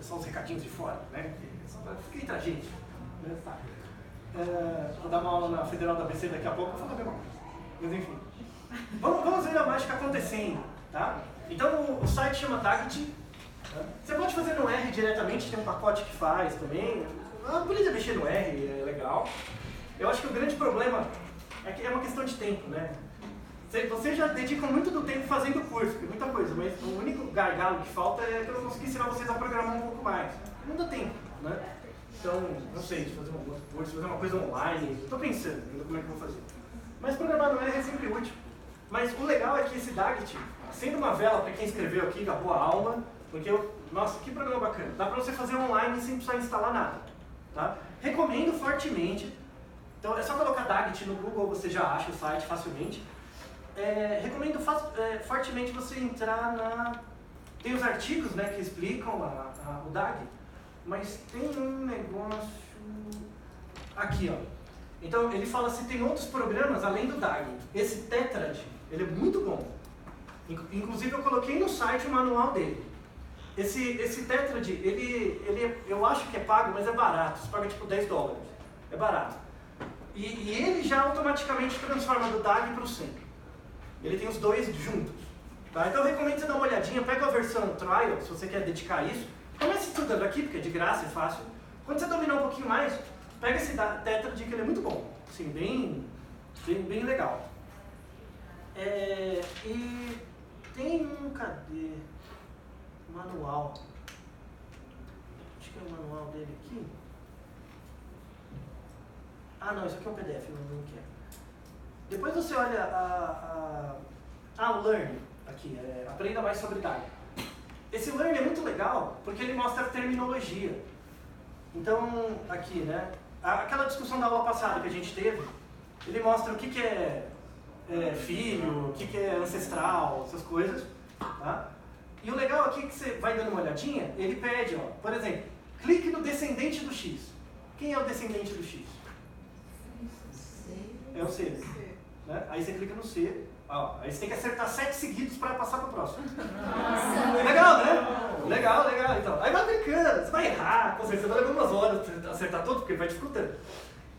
só os recadinhos de fora, né? Fica entre a gente. Né? Vou dar uma aula na Federal da ABC daqui a pouco, vou falar a mesma coisa. Mas enfim. Vamos ver a mágica acontecendo, tá? Então o site chama Dagit. Tá? Você pode fazer no R diretamente, tem um pacote que faz também. A polícia mexer no R é legal. Eu acho que o grande problema é que é uma questão de tempo, né? Vocês já dedicam muito do tempo fazendo curso, que é muita coisa, mas o único gargalo que falta é que eu não consegui ensinar vocês a programar um pouco mais. Não dá tempo, né? Então, não sei, de fazer um curso, fazer uma coisa online, estou pensando ainda como é que eu vou fazer. Mas programar no R é sempre útil. Mas o legal é que esse Dagit, sendo uma vela para quem escreveu aqui, acabou a aula, porque nossa, que programa bacana. Dá para você fazer online sem precisar instalar nada. Tá? Recomendo fortemente. Então é só colocar Dagit no Google, você já acha o site facilmente. Recomendo fortemente você entrar na... Tem os artigos, né, que explicam o DAG, mas tem um negócio aqui, ó. Então ele fala se tem outros programas além do DAG. Esse Tetrad, ele é muito bom. Inclusive eu coloquei no site o manual dele. Esse Tetrad, eu acho que é pago, mas é barato. Você paga tipo $10. É barato. E ele já automaticamente transforma do DAG para o CEM. Ele tem os dois juntos. Tá? Então eu recomendo você dar uma olhadinha, pega a versão trial, se você quer dedicar isso. Comece estudando aqui, porque é de graça, é fácil. Quando você dominar um pouquinho mais, pega esse Tetrad, que ele é muito bom. Assim, bem legal. E tem um, cadê? Manual. Acho que é o manual dele aqui. Ah não, isso aqui é um PDF, não quero. Depois você olha o Learn, aqui, aprenda mais sobre DAG. Esse Learn é muito legal porque ele mostra a terminologia. Então, aqui, né, aquela discussão da aula passada que a gente teve, ele mostra o que é filho, o que é ancestral, essas coisas. Tá? E o legal aqui é que você vai dando uma olhadinha, ele pede, ó, por exemplo, clique no descendente do X. Quem é o descendente do X? É o C. Né? Aí você clica no C, aí você tem que acertar 7 seguidos para passar para o próximo. Legal, né? Legal. Então, aí vai brincando, você vai errar, você vai levar umas horas para acertar tudo, porque vai dificultando.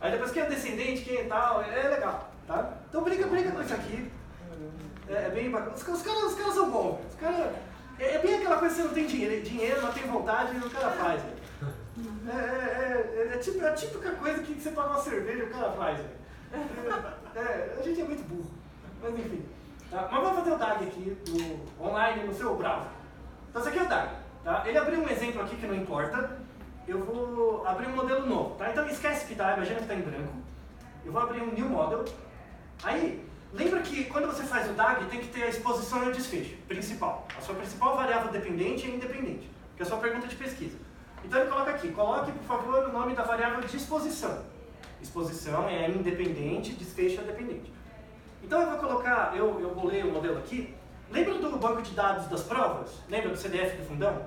Aí depois quem é o descendente, quem é tal, é legal. Tá? Então brinca com isso aqui. É bem bacana. Os caras são bons. Os caras, é bem aquela coisa que você não tem dinheiro, não tem vontade, e o cara faz. É a típica coisa que você toma uma cerveja e o cara faz. A gente é muito burro, mas enfim. Tá? Mas vamos fazer o DAG aqui online no seu browser. Então esse aqui é o DAG. Tá? Ele abriu um exemplo aqui que não importa. Eu vou abrir um modelo novo. Tá? Então esquece que está, imagina que está em branco. Eu vou abrir um new model. Aí, lembra que quando você faz o DAG tem que ter a exposição e o desfecho principal. A sua principal variável dependente e independente, que é a sua pergunta de pesquisa. Então ele coloca aqui, coloque por favor o nome da variável de exposição. Exposição é independente, desfecho é dependente. Então eu vou colocar, eu bolei o modelo aqui. Lembra do banco de dados das provas? Lembra do CDF do fundão?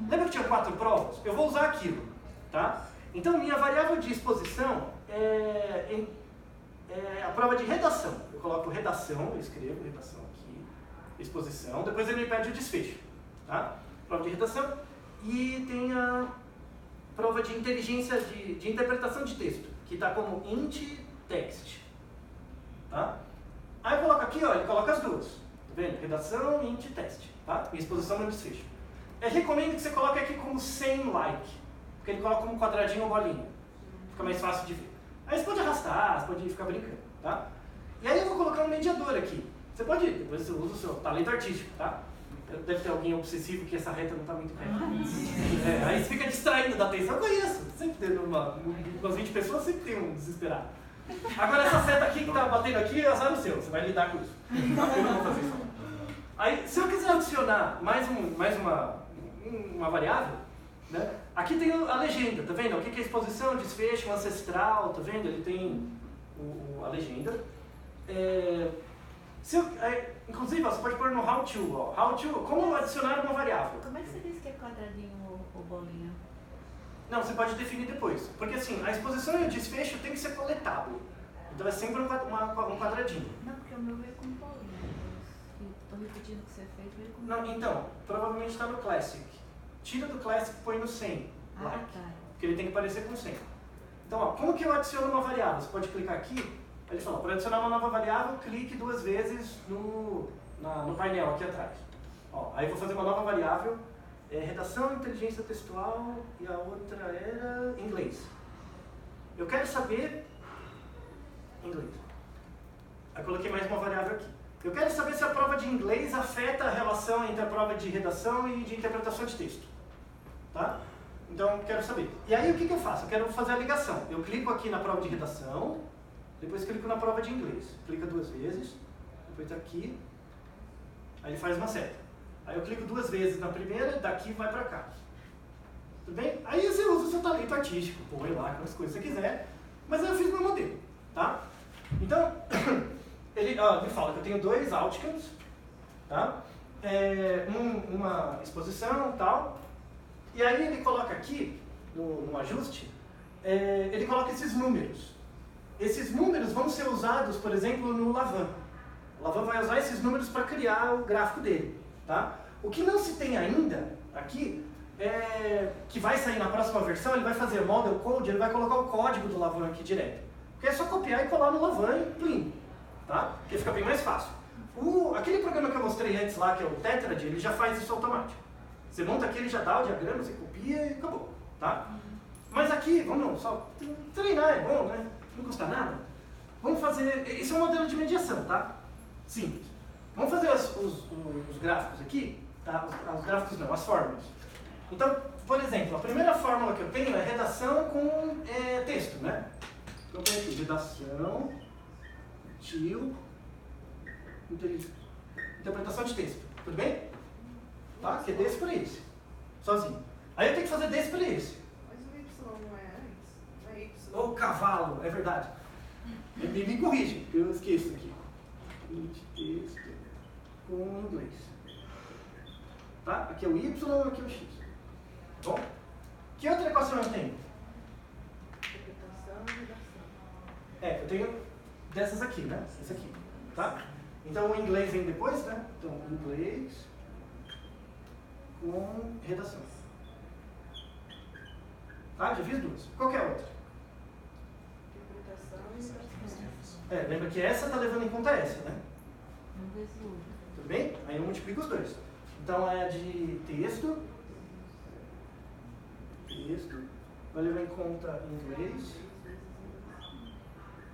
Lembra que tinha 4 provas? Eu vou usar aquilo. Tá? Então minha variável de exposição é a prova de redação. Eu coloco redação, eu escrevo redação aqui, exposição, depois ele me pede o desfecho. Tá? Prova de redação e tem a prova de inteligência de interpretação de texto, que está como int text. Tá? Aí eu coloco aqui, ó, ele coloca as duas. Tá vendo? Redação e int text. Tá? E exposição no desfecho. Eu recomendo que você coloque aqui como same like, porque ele coloca como quadradinho ou bolinha. Fica mais fácil de ver. Aí você pode arrastar, você pode ficar brincando. Tá? E aí eu vou colocar um mediador aqui. Você pode, depois você usa o seu talento artístico. Tá? Deve ter alguém obsessivo que essa reta não está muito reta. Aí você fica distraindo da atenção. Eu conheço. Sempre tem umas 20 pessoas, sempre tem um desesperado. Agora essa seta aqui que está batendo aqui, é azar o seu. Você vai lidar com isso. Eu não vou fazer isso. Aí, se eu quiser adicionar mais uma variável, né? Aqui tem a legenda, tá vendo? O que é exposição, desfecho, ancestral, tá vendo? Ele tem a legenda. Inclusive, você pode pôr no how to, ó. How to, como adicionar uma variável. Como é que você diz que é quadradinho ou bolinha? Não, você pode definir depois. Porque assim, a exposição e o desfecho tem que ser coletável. Então é sempre um quadradinho. Não, porque o meu veio com bolinha. Estou repetindo o que você fez, veio com Não, então, provavelmente está no Classic. tira do classic e põe no 100. Ah, like, tá. porque ele tem que parecer com 100. Então, ó, como que eu adiciono uma variável? Você pode clicar aqui, aí ele fala, para adicionar uma nova variável, clique 2 vezes no painel aqui atrás. Ó, aí eu vou fazer uma nova variável, redação, inteligência textual, e a outra era inglês. Eu quero saber inglês. Aí coloquei mais uma variável aqui. Eu quero saber se a prova de inglês afeta a relação entre a prova de redação e de interpretação de texto. Tá? Então, quero saber. E aí, o que eu faço? Eu quero fazer a ligação. Eu clico aqui na prova de redação, depois clico na prova de inglês. Clica 2 vezes, depois aqui, aí ele faz uma seta. Aí eu clico 2 vezes na primeira, daqui vai pra cá. Tudo bem? Aí você usa o seu talento artístico, põe lá aquelas coisas que você quiser, mas aí eu fiz meu modelo, tá? Então, ele me fala que eu tenho 2 outcomes, tá? Uma exposição e tal, e aí ele coloca aqui, no ajuste, ele coloca esses números. Esses números vão ser usados, por exemplo, no Lavan. O Lavan vai usar esses números para criar o gráfico dele, tá? O que não se tem ainda aqui, que vai sair na próxima versão, ele vai fazer model code, ele vai colocar o código do Lavan aqui direto. Porque é só copiar e colar no Lavan e plim, tá? Porque fica bem mais fácil. Aquele programa que eu mostrei antes lá, que é o Tetrad, ele já faz isso automático. Você monta aqui, ele já dá o diagrama, você copia e acabou, tá? Mas aqui, vamos só treinar, é bom, né? Não custa nada. Vamos fazer, esse é um modelo de mediação, tá? Simples. Vamos fazer os gráficos aqui, tá? Os gráficos não, as fórmulas. Então, por exemplo, a primeira fórmula que eu tenho é redação com texto, né? Então eu tenho aqui, redação, interpretação de texto, tudo bem? Tá? Que é desse para esse, sozinho. Aí eu tenho que fazer desse para esse. Mas o Y não é antes? Não é Y? Ô, cavalo, é verdade. Me corrige, que eu esqueço aqui. Texto com inglês. Tá? Aqui é o Y, aqui é o X. Tá bom? Que outra equação eu tenho? Interpretação e redação. Eu tenho dessas aqui, né? Essa aqui. Tá? Então o inglês vem depois, né? Então, inglês com redação. Tá? Já fiz 2. Qual que é a outra? Interpretação e redação. Lembra que essa está levando em conta essa, né? Um vezes o outro. Tudo bem? Aí eu multiplico os 2. Então é de texto, vai levar em conta inglês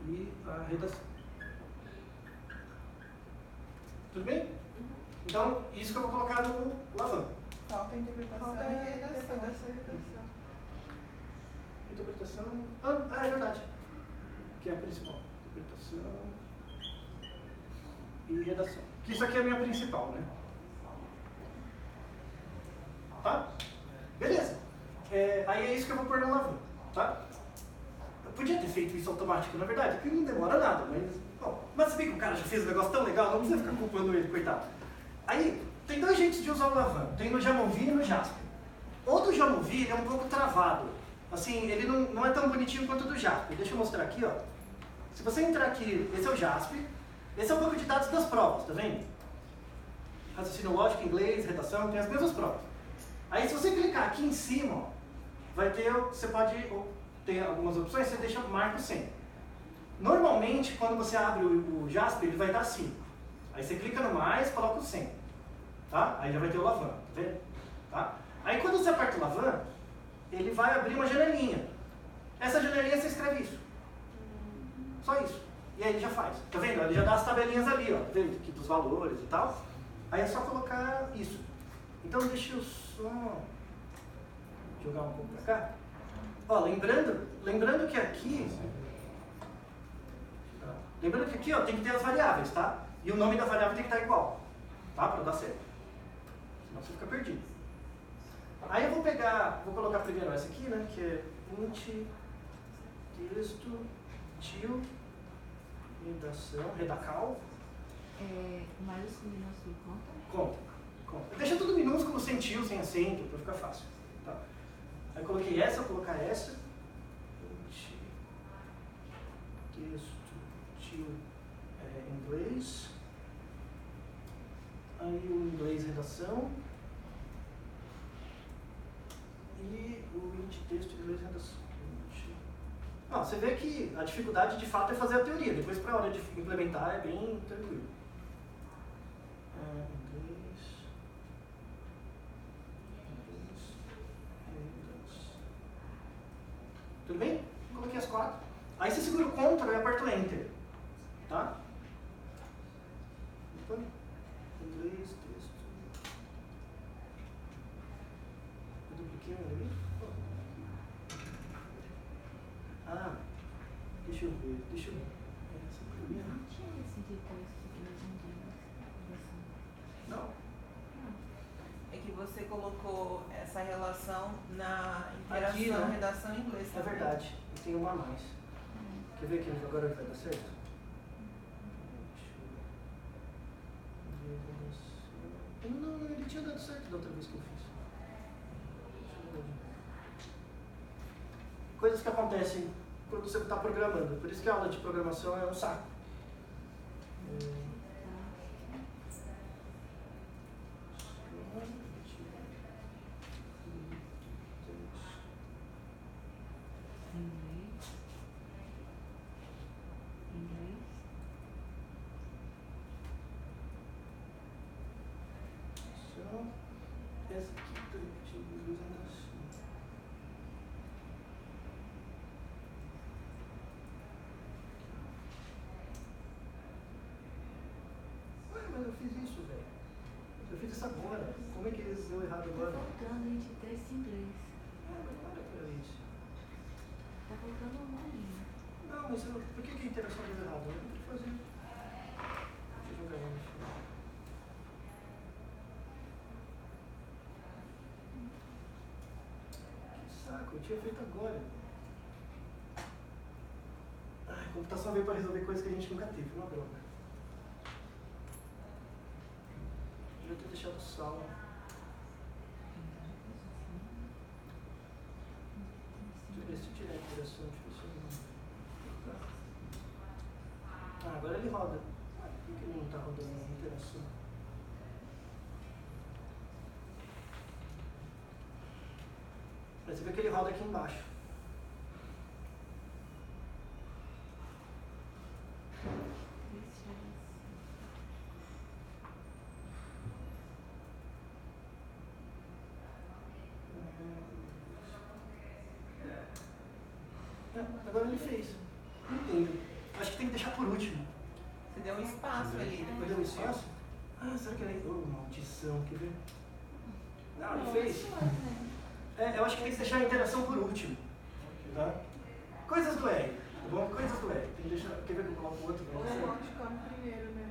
e a redação. Tudo bem? Então, isso que eu vou colocar no Lavan. Falta interpretação e redação. Interpretação. É verdade. Que é a principal. Interpretação e redação. Que isso aqui é a minha principal, né? Tá? Beleza. Aí é isso que eu vou pôr no Lavan, tá? Eu podia ter feito isso automático, na verdade, porque não demora nada, mas... Bom, mas você vê que o cara já fez um negócio tão legal, não precisa ficar culpando ele, coitado. Aí, tem 2 jeitos de usar o Lavan. Tem no Jamovi e no Jasper. O do Jamovi, ele é um pouco travado. Assim, ele não é tão bonitinho quanto o do Jasper. Deixa eu mostrar aqui, ó. Se você entrar aqui, esse é o Jasper. Esse é o banco de dados das provas, tá vendo? Raciocínio lógico, inglês, redação, tem as mesmas provas. Aí se você clicar aqui em cima, ó, vai ter, você pode ter algumas opções, você marca o 100. Normalmente, quando você abre o Jasper, ele vai dar 5. Aí você clica no mais, coloca o 100. Tá? Aí já vai ter o Lavan, tá vendo? Tá? Aí quando você aperta o Lavan, ele vai abrir uma janelinha. Essa janelinha você escreve isso. Só isso. E aí ele já faz. Tá vendo? Ele já dá as tabelinhas ali, ó. Tá vendo? Aqui dos valores e tal. Aí é só colocar isso. Então deixa eu só jogar um pouco pra cá. Ó, lembrando que aqui... Lembrando que aqui, ó, tem que ter as variáveis, tá? E o nome da variável tem que estar igual, tá? Para dar certo. Senão você fica perdido. Aí eu vou colocar primeiro essa aqui, né? Que é int texto til redacal. Maiúsculo e minúsculo conta? Deixa tudo minúsculo, sem til, sem acento, para ficar fácil. Tá? Aí eu coloquei essa, vou colocar essa. Int texto til inglês. Aí o inglês redação. inglês e redação. Não, você vê que a dificuldade de fato é fazer a teoria, depois para a hora de implementar é bem tranquilo. Inglês. Tudo bem? Coloquei as 4. Aí você segura o Ctrl e aperta o Enter. Tá? Opa. Inglês, texto. Eu dupliquei um ali. Ah, deixa eu ver. Não tinha esse de texto que eles Não. É que você colocou essa relação na interação, Aqui, né? redação em inglês. É verdade, eu tenho uma a mais. Quer ver aqui agora vai dar certo? Não, ele tinha dado certo da outra vez que eu fiz. Coisas que acontecem quando você está programando. Por isso que a aula de programação é um saco. Essa aqui tá usando assim. Ué, mas eu fiz isso, velho. Eu fiz isso agora. Como é que eles deu errado agora? Tá faltando, gente, texto em inglês. Mas para pra isso. Tá faltando uma linha. Não, mas por que a interação deu errado? Eu não tenho que fazer. Deixa eu jogar no chão. Eu tinha feito agora. A computação veio para resolver coisas que a gente nunca teve, uma droga. Eu devia ter deixado salvo. Deixa eu ver se eu tirar a interação. Agora ele roda. Por que ele não está rodando a interação? Você vê que ele roda aqui embaixo. Agora ele fez. Não entendo. Acho que tem que deixar por último. Você deu um espaço ali. Depois deu um espaço? Ah, será que ele... Oh, maldição, quer ver? Não, ele fez. Eu acho que tem que deixar a interação por último. Tá? Coisas do R, tá bom? Coisas do R. Tem que deixar... Quer ver que eu coloco o outro? Ou pode ficar no primeiro, né?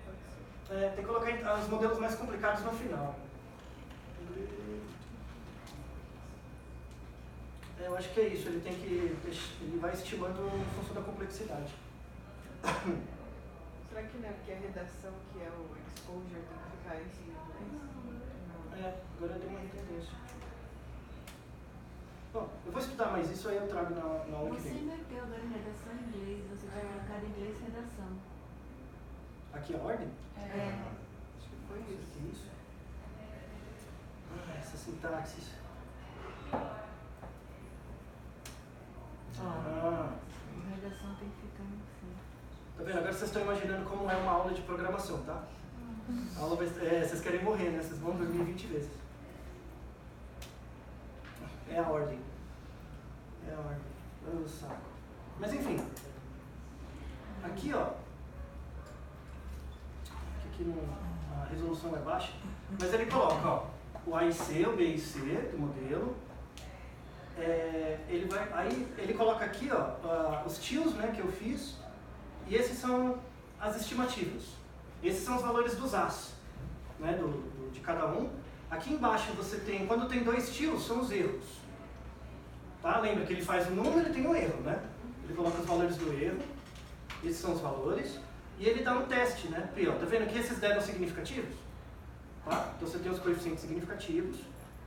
Tem que colocar os modelos mais complicados no final. Eu acho que é isso, ele vai estimando em função da complexidade. Será que não é porque a redação, que é o exposure, tem que ficar em cima do inglês? Agora deu uma redundância. Bom, eu vou estudar mais isso, aí eu trago na aula que Você vem. inverteu agora em redação em inglês, você tinha colocado inglês e redação. Aqui a ordem? Acho que foi isso. Que isso? Essa sintaxes. A redação tem que ficar assim. Tá vendo? Agora vocês estão imaginando como é uma aula de programação, tá? A aula vocês querem morrer, né? Vocês vão dormir 20 vezes. É a ordem. Oh, saco. Mas enfim. Aqui, ó. Aqui a resolução é baixa. Mas ele coloca, ó, o A e C, o B e C do modelo. Aí ele coloca aqui, ó, os tios, né, que eu fiz. E esses são as estimativas. Esses são os valores dos As, né, de cada um. Aqui embaixo você tem, quando tem 2 tios, são os erros. Tá? Lembra que ele faz um número e tem um erro, né? Ele coloca os valores do erro, esses são os valores, e ele dá um teste, né? P, ó, tá vendo que esses deram significativos? Tá? Então você tem os coeficientes significativos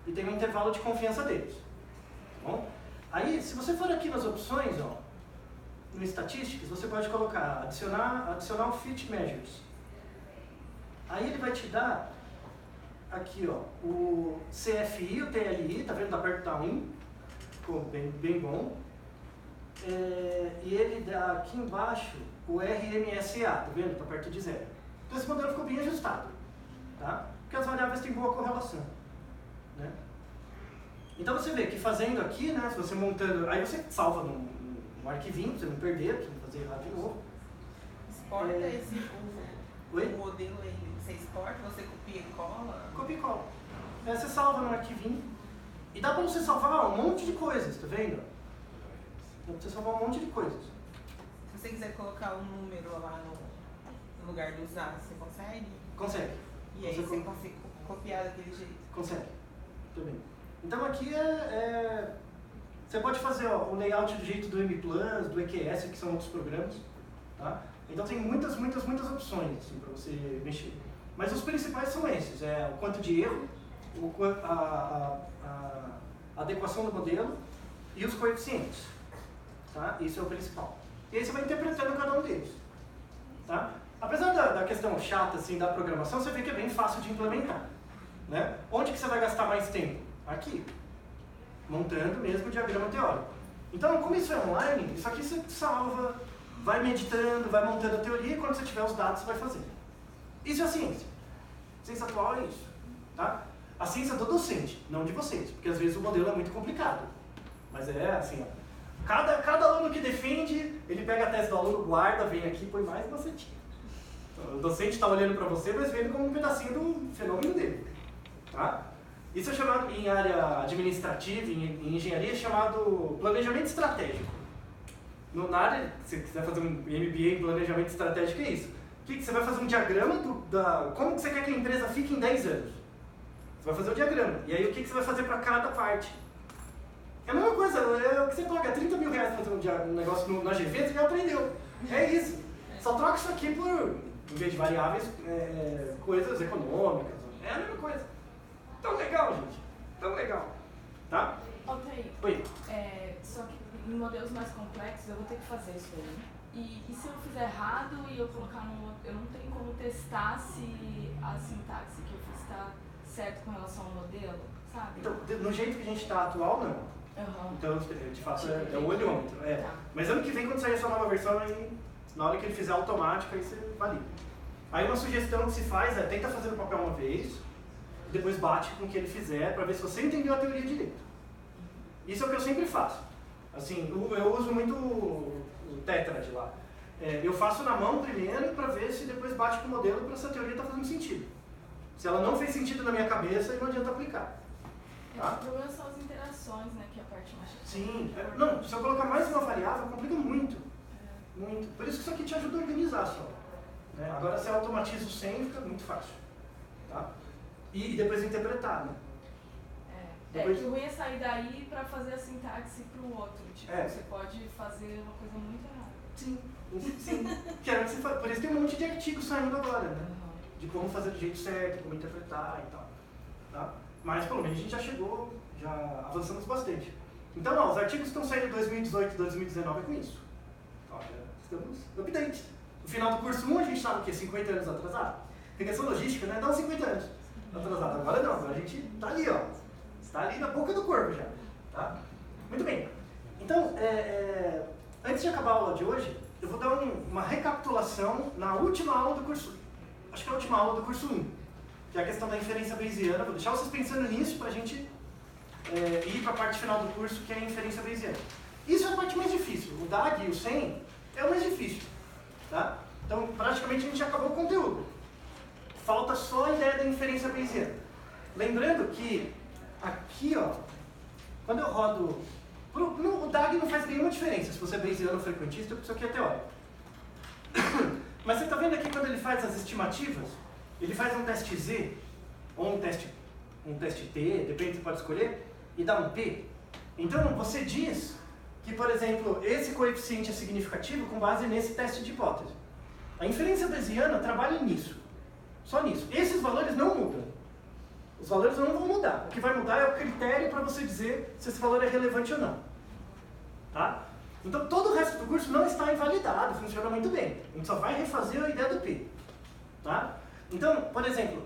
e tem um intervalo de confiança deles. Tá bom? Aí, se você for aqui nas opções, ó, no Statistics, você pode colocar, adicionar o Fit Measures. Aí ele vai te dar aqui, ó, o CFI, o TLI, tá vendo? Tá perto da 1. ficou bem bom. E ele dá aqui embaixo o RMSA, tá vendo? Está perto de 0. Então esse modelo ficou bem ajustado, tá? Porque as variáveis têm boa correlação, né? Então você vê que fazendo aqui, né, se você montando, aí você salva num arquivinho, pra você não perder, pra você não fazer errado de novo. Exporta Oi? o modelo aí, você exporta, você copia e cola? Copia e cola. Aí você salva num arquivinho e dá pra você salvar um monte de coisas, tá vendo? Dá pra você salvar um monte de coisas. Se você quiser colocar um número lá no lugar do usar, você consegue? Consegue. E aí você consegue copiar daquele jeito? Consegue. Tudo bem. Então aqui você pode fazer o layout do jeito do MPlus, do EQS, que são outros programas. Tá? Então tem muitas opções assim, para você mexer. Mas os principais são esses, o quanto de erro, a adequação do modelo e os coeficientes. Tá? Isso é o principal. E aí você vai interpretando cada um deles. Tá? Apesar da questão chata assim, da programação, você vê que é bem fácil de implementar. Né? Onde que você vai gastar mais tempo? Aqui. Montando mesmo o diagrama teórico. Então, como isso é online, isso aqui você salva, vai meditando, vai montando a teoria e quando você tiver os dados você vai fazer. Isso é a ciência. A ciência atual é isso. Tá? A ciência do docente, não de vocês, porque às vezes o modelo é muito complicado. Mas é assim, ó. Cada aluno que defende, ele pega a tese do aluno, guarda, vem aqui e põe mais um docentinho. O docente está olhando para você, mas vendo como um pedacinho do fenômeno dele. Tá? Isso é chamado, em área administrativa, em engenharia, é chamado planejamento estratégico. Na área, se você quiser fazer um MBA em planejamento estratégico, é isso. Você vai fazer um diagrama como que você quer que a empresa fique em 10 anos. Você vai fazer o diagrama. E aí o que você vai fazer para cada parte. É a mesma coisa, é o que você paga 30 mil reais para fazer um negócio na GV, você já aprendeu. É isso. Só troca isso aqui por, em vez de variáveis, coisas econômicas. É a mesma coisa. Tão legal, gente. Tão legal. Tá? Ok. Oi. Só que em modelos mais complexos eu vou ter que fazer isso aí. E se eu fizer errado e eu colocar no... Eu não tenho como testar se a sintaxe que eu fiz está certo com relação ao modelo, sabe? Então, no jeito que a gente está atual, não. Uhum. Então, de fato, é o olhômetro. Tá. Mas ano que vem, quando sair essa nova versão, aí, na hora que ele fizer automático, aí você valida. Aí uma sugestão que se faz tenta fazer no papel uma vez, e depois bate com o que ele fizer, para ver se você entendeu a teoria direito. Isso é o que eu sempre faço. Assim, eu uso muito o Tetrad lá. Eu faço na mão primeiro, para ver se depois bate com o modelo, para essa teoria está fazendo sentido. Se ela não fez sentido na minha cabeça, aí não adianta aplicar. Tá? O problema são as interações, né, que é a parte mais chata. Sim. Não, se eu colocar mais uma variável, complica muito. Muito. Por isso que isso aqui te ajuda a organizar só. Né? Agora, se eu automatiza o 100, fica muito fácil. Tá? E depois interpretar, né? Depois... que o ruim é sair daí para fazer a sintaxe para o outro. Tipo, você pode fazer uma coisa muito errada. Sim. Por isso tem um monte de artigos saindo agora, né? De como fazer do jeito certo, como interpretar e tal. Tá? Mas pelo menos a gente já chegou, já avançamos bastante. Então, os artigos que estão saindo em 2018 e 2019 é com isso. Ó, já estamos update. No final do curso 1 a gente estava o quê? 50 anos atrasado? Regressão logística, né? Dá uns 50 anos atrasado. Agora não, agora a gente está ali, ó. Está ali na boca do corpo já. Tá? Muito bem. Então, antes de acabar a aula de hoje, eu vou dar uma recapitulação na última aula do curso. Acho que é a última aula do curso 1. Que é a questão da inferência bayesiana. Vou deixar vocês pensando nisso para a gente ir para a parte final do curso, que é a inferência bayesiana. Isso é a parte mais difícil. O DAG e o 100 é o mais difícil. Tá? Então, praticamente a gente acabou o conteúdo. Falta só a ideia da inferência bayesiana. Lembrando que aqui, ó, quando eu rodo... O DAG não faz nenhuma diferença se você é bayesiano ou frequentista, porque isso aqui é teórico. Mas você está vendo aqui quando ele faz as estimativas? Ele faz um teste Z, ou um teste T, depende, você pode escolher, e dá um P. Então, você diz que, por exemplo, esse coeficiente é significativo com base nesse teste de hipótese. A inferência bayesiana trabalha nisso, só nisso. Esses valores não mudam. Os valores não vão mudar. O que vai mudar é o critério para você dizer se esse valor é relevante ou não. Tá? Então, todo o resto do curso não está invalidado, funciona muito bem. A gente só vai refazer a ideia do P. Tá? Então, por exemplo,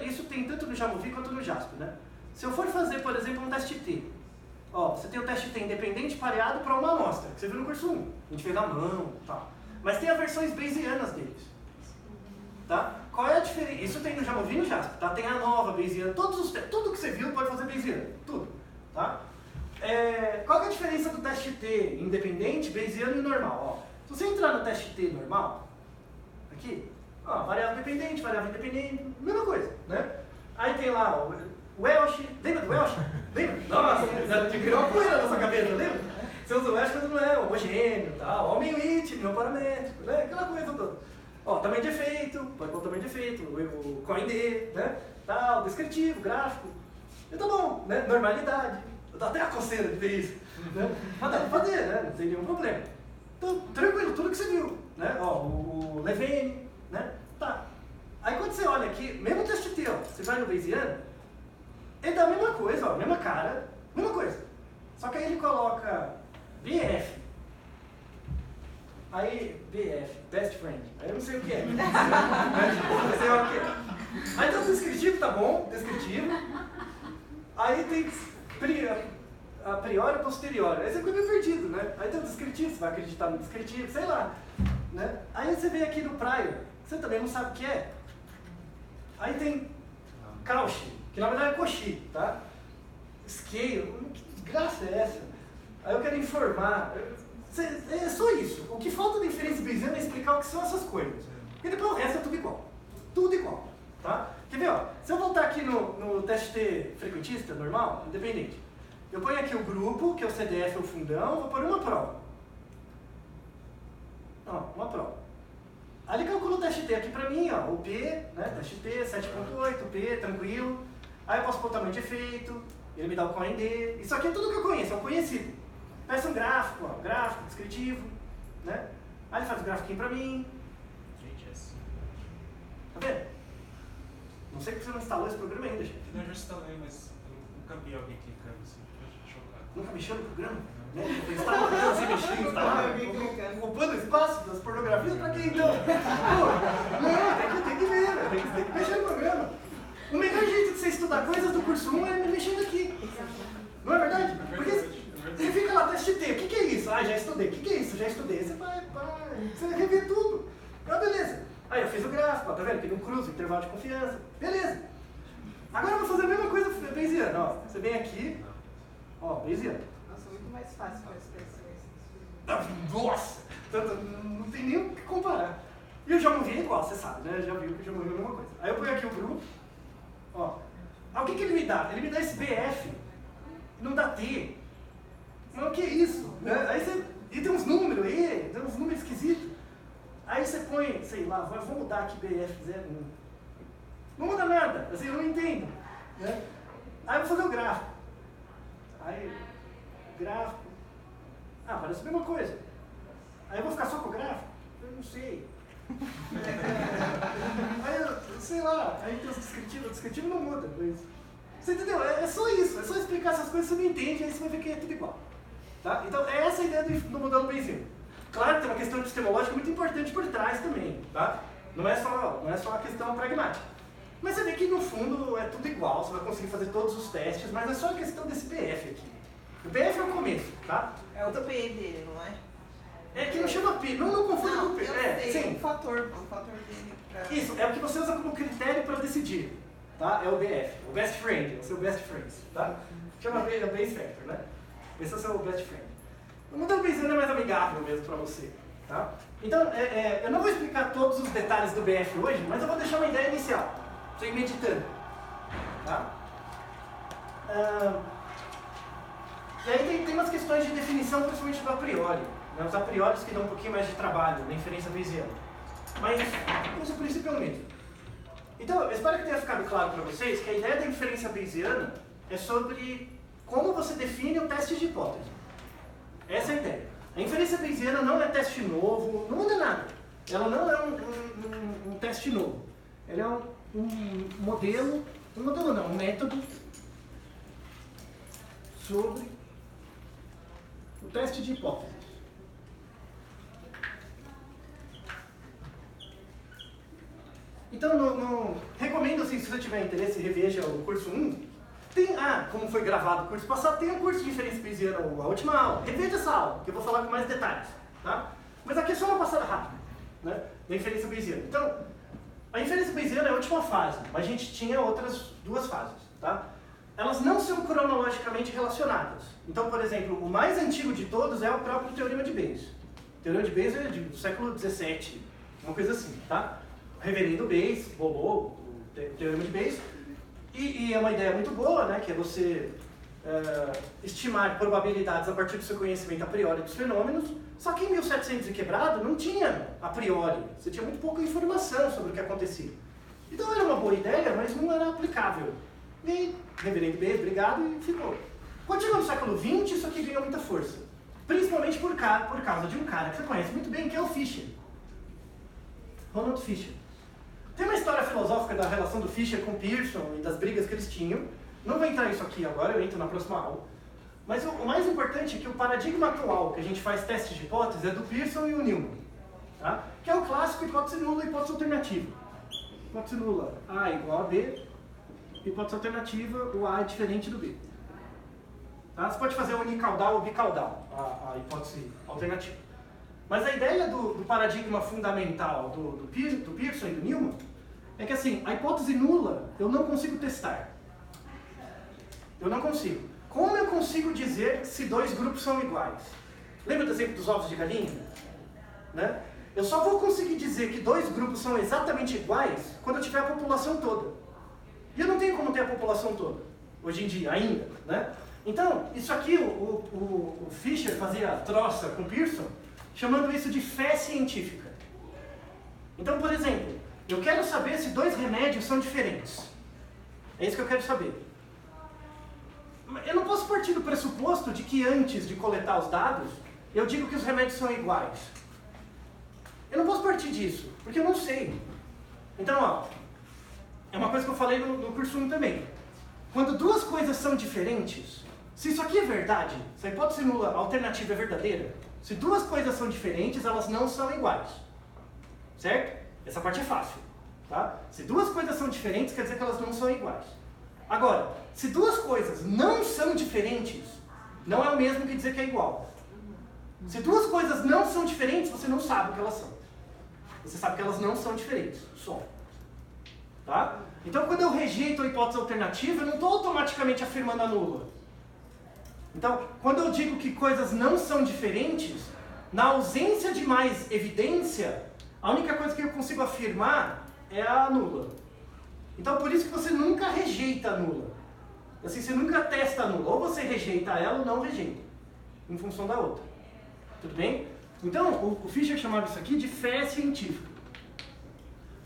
isso tem tanto no Jamovi quanto no Jasper, né? Se eu for fazer, por exemplo, um teste T, Ó, você tem o teste T independente pareado para uma amostra, que você viu no curso 1. A gente fez na mão e tal. Mas tem as versões bayesianas deles. Tá? Qual é a diferença? Isso tem no Jamovi e no Jasper, tá? Tem a nova bayesiana, tudo que você viu pode fazer bayesiano, tudo. Tá? Qual é a diferença do teste T independente, bayesiano e normal? Ó, se você entrar no teste T normal, aqui, ó, variável dependente, variável independente, mesma coisa, né? Aí tem lá ó, o Welsh, lembra do Welsh? Lembra? Nossa, já virou uma poeira na sua cabeça, lembra? Você usa o Welsh quando não é homogêneo, tá? Ó, meio it, meu paramétrico, né? Aquela coisa toda. Ó, tamanho de efeito, pode pôr o tamanho de efeito, o CoinD, né? Tal, descritivo, gráfico. E tá bom, né? Normalidade. Dá até a coceira de ver isso. Né? Mas dá pra fazer, né? Não tem nenhum problema. Então, tranquilo, tudo que você viu. Né? Ó, o Levene, né? Tá. Aí quando você olha aqui, mesmo o teste T, ó, você vai no Bayesiano, ele dá a mesma coisa, ó, mesma cara, mesma coisa. Só que aí ele coloca BF. Aí, BF, Best Friend. Aí eu não sei o que é. Não sei o que é. Aí tá o descritivo, tá bom, descritivo. Aí tem a priori e posteriori. Aí você fica meio perdido, né? Aí tem o descritivo, você vai acreditar no descritivo, sei lá. Né? Aí você vem aqui no prior, você também não sabe o que é. Aí tem Cauchy, que na verdade é Cauchy, tá? Scale, que desgraça é essa? Aí eu quero informar. É só isso. O que falta de inferência bayesiana é explicar o que são essas coisas. E depois o resto é tudo igual. Tudo igual. Tá? Quer ver? Ó, se eu voltar aqui no teste T frequentista, normal, independente, eu ponho aqui o grupo, que é o CDF ou o fundão, vou pôr uma prova. Ó, uma prova. Aí ele calcula o teste T aqui pra mim, ó, o P, né, teste T, 7.8, P, tranquilo. Aí eu posso pôr o tamanho de efeito, ele me dá o CoinD. Isso aqui é tudo que eu conheço, é um conhecido. Peça um gráfico, ó, gráfico, descritivo, né? Aí ele faz o grafiquinho pra mim. Tá vendo? Não sei porque você não instalou esse programa ainda, gente. Não, eu já instalei, mas eu nunca vi alguém clicando assim, fiquei chocado. Nunca mexeu no programa? Né? Instala o programa sem mexer, instalar, ocupando o espaço das pornografias pra quê então? Pô, não, tem que ver, né? Tem que mexer no programa. O melhor jeito de você estudar coisas do curso 1 é mexendo aqui. Não é verdade? Porque você fica lá, teste T, o que é isso? Ah, já estudei. O que é isso? Já estudei. Aí você vai rever tudo. Ah, beleza. Aí eu fiz o gráfico, ó, tá vendo? Tem um cruzo, intervalo de confiança. Beleza. Agora eu vou fazer a mesma coisa bayesiano, ó. Você vem aqui, ó, bayesiano. Nossa, muito mais fácil para as pessoas. Nossa! Não tem nem o que comparar. E o Jamovi é igual, você sabe, né? Já viu que o Jamovi é a mesma coisa. Aí eu ponho aqui o grupo, ó. Ah, o que ele me dá? Ele me dá esse BF, não dá T. Mas o que é isso? Aí você, e tem uns números aí, tem uns números esquisitos. Aí você põe, sei lá, vou mudar aqui BF01. Não muda nada, assim, eu não entendo. Né? Aí eu vou fazer o gráfico. Aí, gráfico. Ah, parece a mesma coisa. Aí eu vou ficar só com o gráfico? Eu não sei. Aí eu, sei lá, aí tem os descritivos, o descritivo não muda. Mas... Você entendeu? É só isso, é só explicar essas coisas, você não entende, aí você vai ver que é tudo igual. Tá? Então, é essa a ideia do modelo Bayesiano. Claro que tem uma questão epistemológica muito importante por trás também, tá? Não é só a questão pragmática. Mas você vê que no fundo é tudo igual, você vai conseguir fazer todos os testes, mas é só a questão desse BF aqui. O BF é o começo, tá? É o P dele, não é? É que não chama P, não confunda com P. Sim. O fator dele pra... Isso, é o que você usa como critério para decidir, tá? É o BF, o Best Friend, é o seu Best Friend, tá? Chama Base Factor, né? Esse é o seu Best Friend. O modelo Bayesiano é mais amigável mesmo para você, tá? Então, eu não vou explicar todos os detalhes do BF hoje, mas eu vou deixar uma ideia inicial, pra você ir meditando, tá? E aí tem umas questões de definição, principalmente do a priori, né? Os a priori que dão um pouquinho mais de trabalho na inferência bayesiana, mas o princípio é o mesmo. Então, eu espero que tenha ficado claro para vocês que a ideia da inferência bayesiana é sobre como você define o teste de hipótese. Essa é a ideia. A inferência bayesiana não é teste novo, não muda nada. Ela não é um teste novo. Ela é um método sobre o teste de hipóteses. Então, recomendo, assim, se você tiver interesse, reveja o curso 1. Como foi gravado o curso passado, tem um curso de inferência bayesiana, a última aula. Reveja essa aula, que eu vou falar com mais detalhes. Tá? Mas aqui é só uma passada rápida, né, da inferência bayesiana. Então, a inferência bayesiana é a última fase, mas a gente tinha outras 2 fases. Tá? Elas não são cronologicamente relacionadas. Então, por exemplo, o mais antigo de todos é o próprio Teorema de Bayes. O Teorema de Bayes é do século XVII, uma coisa assim. Tá? O reverendo Bayes bolou o Teorema de Bayes. E é uma ideia muito boa, né, que é você estimar probabilidades a partir do seu conhecimento a priori dos fenômenos, só que em 1700 e quebrado não tinha a priori, você tinha muito pouca informação sobre o que acontecia. Então era uma boa ideia, mas não era aplicável. E reverendo Bayes, obrigado, e ficou. Quando chegou no século XX, isso aqui ganhou muita força. Principalmente por causa de um cara que você conhece muito bem, que é o Fisher. Ronald Fisher. Tem uma história filosófica da relação do Fisher com Pearson e das brigas que eles tinham. Não vou entrar nisso aqui agora, eu entro na próxima aula. Mas o mais importante é que o paradigma atual que a gente faz testes de hipótese é do Pearson e o Newman. Tá? Que é o clássico hipótese nula e hipótese alternativa. Hipótese nula, A igual a B. Hipótese alternativa, o A é diferente do B. Tá? Você pode fazer unicaudal ou bicaudal, a hipótese alternativa. Mas a ideia do paradigma fundamental do Pearson e do Newman é que assim, a hipótese nula eu não consigo testar. Eu não consigo. Como eu consigo dizer se 2 grupos são iguais? Lembra do exemplo dos ovos de galinha? Né? Eu só vou conseguir dizer que 2 grupos são exatamente iguais quando eu tiver a população toda. E eu não tenho como ter a população toda, hoje em dia, ainda. Né? Então, isso aqui o Fisher fazia troça com Pearson, chamando isso de fé científica. Então, por exemplo, eu quero saber se 2 remédios são diferentes. É isso que eu quero saber. Eu não posso partir do pressuposto de que antes de coletar os dados, eu digo que os remédios são iguais. Eu não posso partir disso, porque eu não sei. Então, ó, é uma coisa que eu falei no curso 1 também. Quando 2 coisas são diferentes, se isso aqui é verdade, se a hipótese nula alternativa é verdadeira, se 2 coisas são diferentes, elas não são iguais. Certo? Essa parte é fácil. Tá? Se 2 coisas são diferentes, quer dizer que elas não são iguais. Agora, se 2 coisas não são diferentes, não é o mesmo que dizer que é igual. Se 2 coisas não são diferentes, você não sabe o que elas são. Você sabe que elas não são diferentes, só. Tá? Então, quando eu rejeito a hipótese alternativa, eu não estou automaticamente afirmando a nula. Então, quando eu digo que coisas não são diferentes, na ausência de mais evidência, a única coisa que eu consigo afirmar é a nula. Então, por isso que você nunca rejeita a nula. Assim, você nunca testa a nula. Ou você rejeita ela ou não rejeita, em função da outra. Tudo bem? Então, o Fisher chamava isso aqui de fé científica.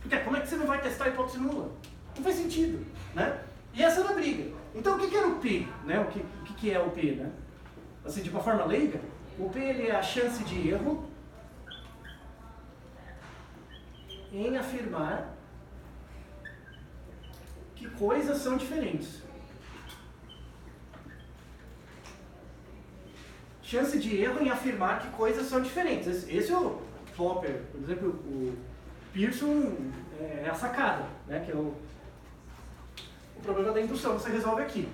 Porque como é que você não vai testar a hipótese nula? Não faz sentido, né? E essa era a briga. Então, o que era o P? Né? O que é o P? Né? Assim, de uma forma leiga, o P ele é a chance de erro em afirmar que coisas são diferentes. Chance de erro em afirmar que coisas são diferentes. Esse é o Popper, por exemplo, o Pearson é a sacada, né? Que é o problema da indução, você resolve aqui.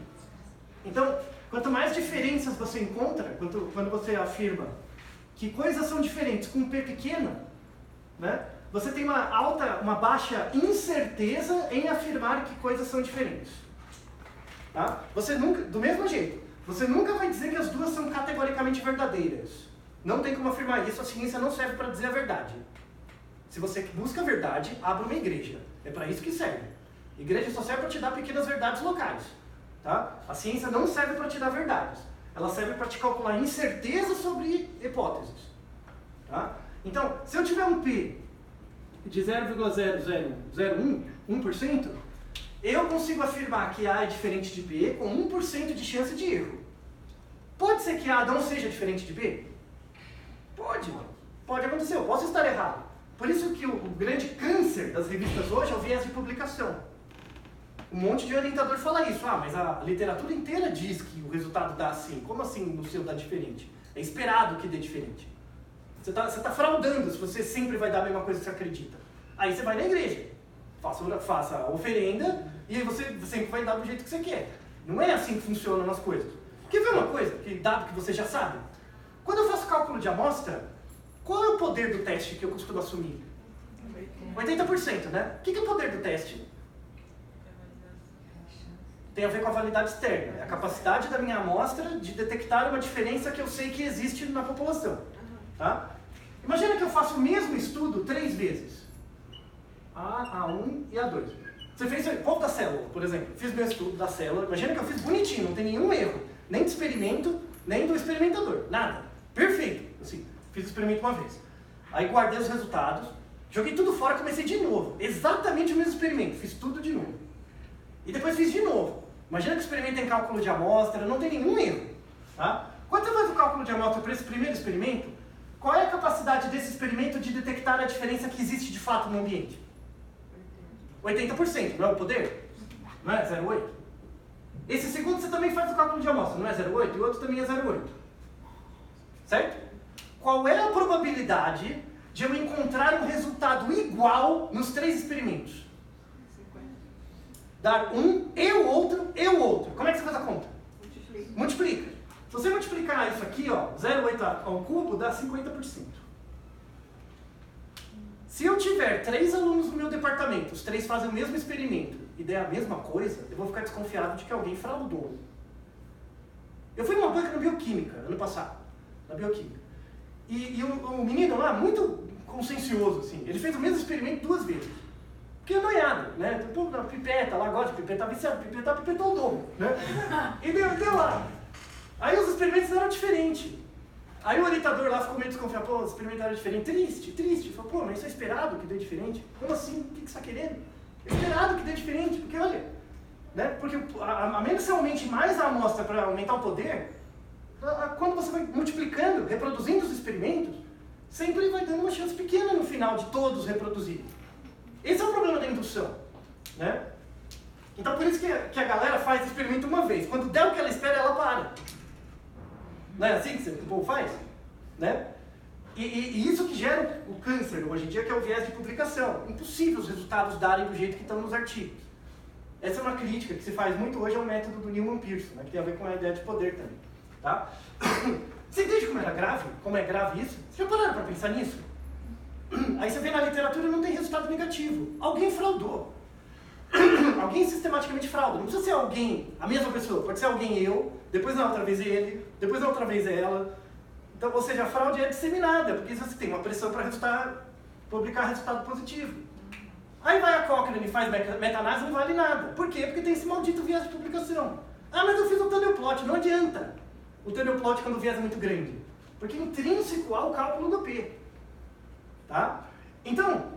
Então, quanto mais diferenças você encontra, quando você afirma que coisas são diferentes com um P pequeno, né? Você tem uma baixa incerteza em afirmar que coisas são diferentes. Tá? Você nunca, do mesmo jeito, você nunca vai dizer que as duas são categoricamente verdadeiras. Não tem como afirmar isso, a ciência não serve para dizer a verdade. Se você busca a verdade, abre uma igreja. É para isso que serve. Igreja só serve para te dar pequenas verdades locais. Tá? A ciência não serve para te dar verdades. Ela serve para te calcular incerteza sobre hipóteses. Tá? Então, se eu tiver um P de 0,0001, 1%, eu consigo afirmar que A é diferente de B com 1% de chance de erro. Pode ser que A não seja diferente de B? Pode. Pode acontecer, eu posso estar errado. Por isso que o grande câncer das revistas hoje é o viés de publicação. Um monte de orientador fala isso. Ah, mas a literatura inteira diz que o resultado dá assim. Como assim no seu dá diferente? É esperado que dê diferente. Você está fraudando se você sempre vai dar a mesma coisa que você acredita. Aí você vai na igreja, faça a oferenda e aí você sempre vai dar do jeito que você quer. Não é assim que funcionam as coisas. Quer ver uma coisa, que dado que você já sabe? Quando eu faço cálculo de amostra, qual é o poder do teste que eu costumo assumir? 80%, né? O que é o poder do teste? Tem a ver com a validade externa. É a capacidade da minha amostra de detectar uma diferença que eu sei que existe na população. Tá? Imagina que eu faço o mesmo estudo 3 vezes. A, A1 e A2. Você fez qual da célula, por exemplo? Fiz meu estudo da célula. Imagina que eu fiz bonitinho, não tem nenhum erro. Nem do experimento, nem do experimentador. Nada. Perfeito. Assim, fiz o experimento uma vez. Aí guardei os resultados, joguei tudo fora e comecei de novo. Exatamente o mesmo experimento. Fiz tudo de novo. E depois fiz de novo. Imagina que o experimento tem cálculo de amostra, não tem nenhum erro. Tá? Quando você faz o cálculo de amostra para esse primeiro experimento, qual é a capacidade desse experimento de detectar a diferença que existe de fato no ambiente? 80%, não é o poder? Não é 0,8? Esse segundo você também faz o cálculo de amostra, não é 0,8? E o outro também é 0,8. Certo? Qual é a probabilidade de eu encontrar um resultado igual nos 3 experimentos? Dar um e o outro e o outro. Como é que você faz a conta? Multiplica. Se você multiplicar isso aqui, ó, 0,8 ao cubo, dá 50%. Se eu tiver 3 alunos no meu departamento, os 3 fazem o mesmo experimento e der a mesma coisa, eu vou ficar desconfiado de que alguém fraudou. Eu fui numa banca na bioquímica, ano passado, na bioquímica. E o menino lá, muito consciencioso, assim, ele fez o mesmo experimento 2 vezes. Porque é noiado, né? Pô, na pipeta, lá gosta de pipeta, viciado, pipetou o dobro, né? E deu lá. Aí os experimentos eram diferentes. Aí o orientador lá ficou meio desconfiado, pô, os experimentos eram diferentes. Triste. Falou, pô, mas isso é esperado que dê diferente? Como assim? O que você está querendo? É esperado que dê diferente, porque olha, né? Porque a menos que você aumente mais a amostra para aumentar o poder, quando você vai multiplicando, reproduzindo os experimentos, sempre vai dando uma chance pequena no final de todos reproduzirem. Esse é o problema da indução, né? Então por isso que a galera faz experimento uma vez. Quando der o que ela espera, ela para. Não é assim que o povo faz? Né? E isso que gera o câncer hoje em dia, que é o viés de publicação. Impossível os resultados darem do jeito que estão nos artigos. Essa é uma crítica que se faz muito hoje ao método do Newman Pearson, né? Que tem a ver com a ideia de poder também. Tá? Você entende como era grave? Como é grave isso? Vocês já pararam para pensar nisso? Aí você vê na literatura não tem resultado negativo. Alguém fraudou. Alguém sistematicamente frauda. Não precisa ser alguém, a mesma pessoa. Pode ser alguém eu, depois na outra vez ele, depois na outra vez ela. Então, ou seja, a fraude é disseminada, porque você tem uma pressão para publicar resultado positivo. Aí vai a Cochrane e faz meta-análise, não vale nada. Por quê? Porque tem esse maldito viés de publicação. Ah, mas eu fiz o tunnel plot. Não adianta o tunnel plot quando o viés é muito grande. Porque é intrínseco ao cálculo do P. Tá? Então,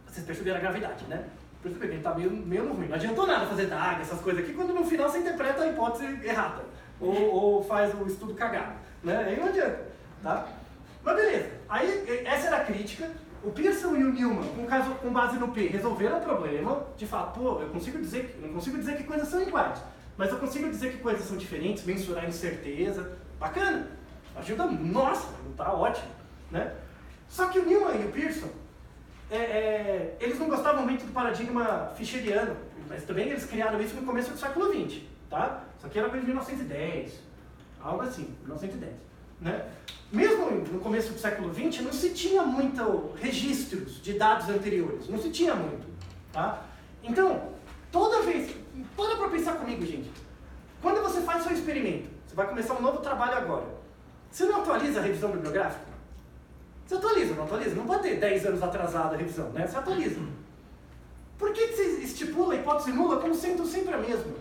vocês perceberam a gravidade, né? Perceberam que ele está meio no ruim. Não adiantou nada fazer DAG, essas coisas aqui, quando no final você interpreta a hipótese errada. Ou faz o estudo cagado. Né? Aí não adianta. Tá? Mas beleza. Aí, essa era a crítica. O Pearson e o Newman, com base no P, resolveram o problema. De fato, pô, eu não consigo dizer que coisas são iguais. Mas eu consigo dizer que coisas são diferentes, mensurar incerteza. Bacana. Ajuda, nossa, tá ótimo. Né? Só que o Newman e o Pearson, eles não gostavam muito do paradigma fischeriano, mas também eles criaram isso no começo do século XX, tá? Isso aqui era coisa de 1910, algo assim, 1910, né? Mesmo no começo do século XX, não se tinha muito registros de dados anteriores, não se tinha muito, tá? Então, toda vez, para pensar comigo, gente, quando você faz seu experimento, você vai começar um novo trabalho agora, você não atualiza a revisão bibliográfica? Você atualiza, não atualiza? Não pode ter 10 anos atrasada a revisão, né? Você atualiza. Por que você estipula a hipótese nula como sendo sempre a mesma?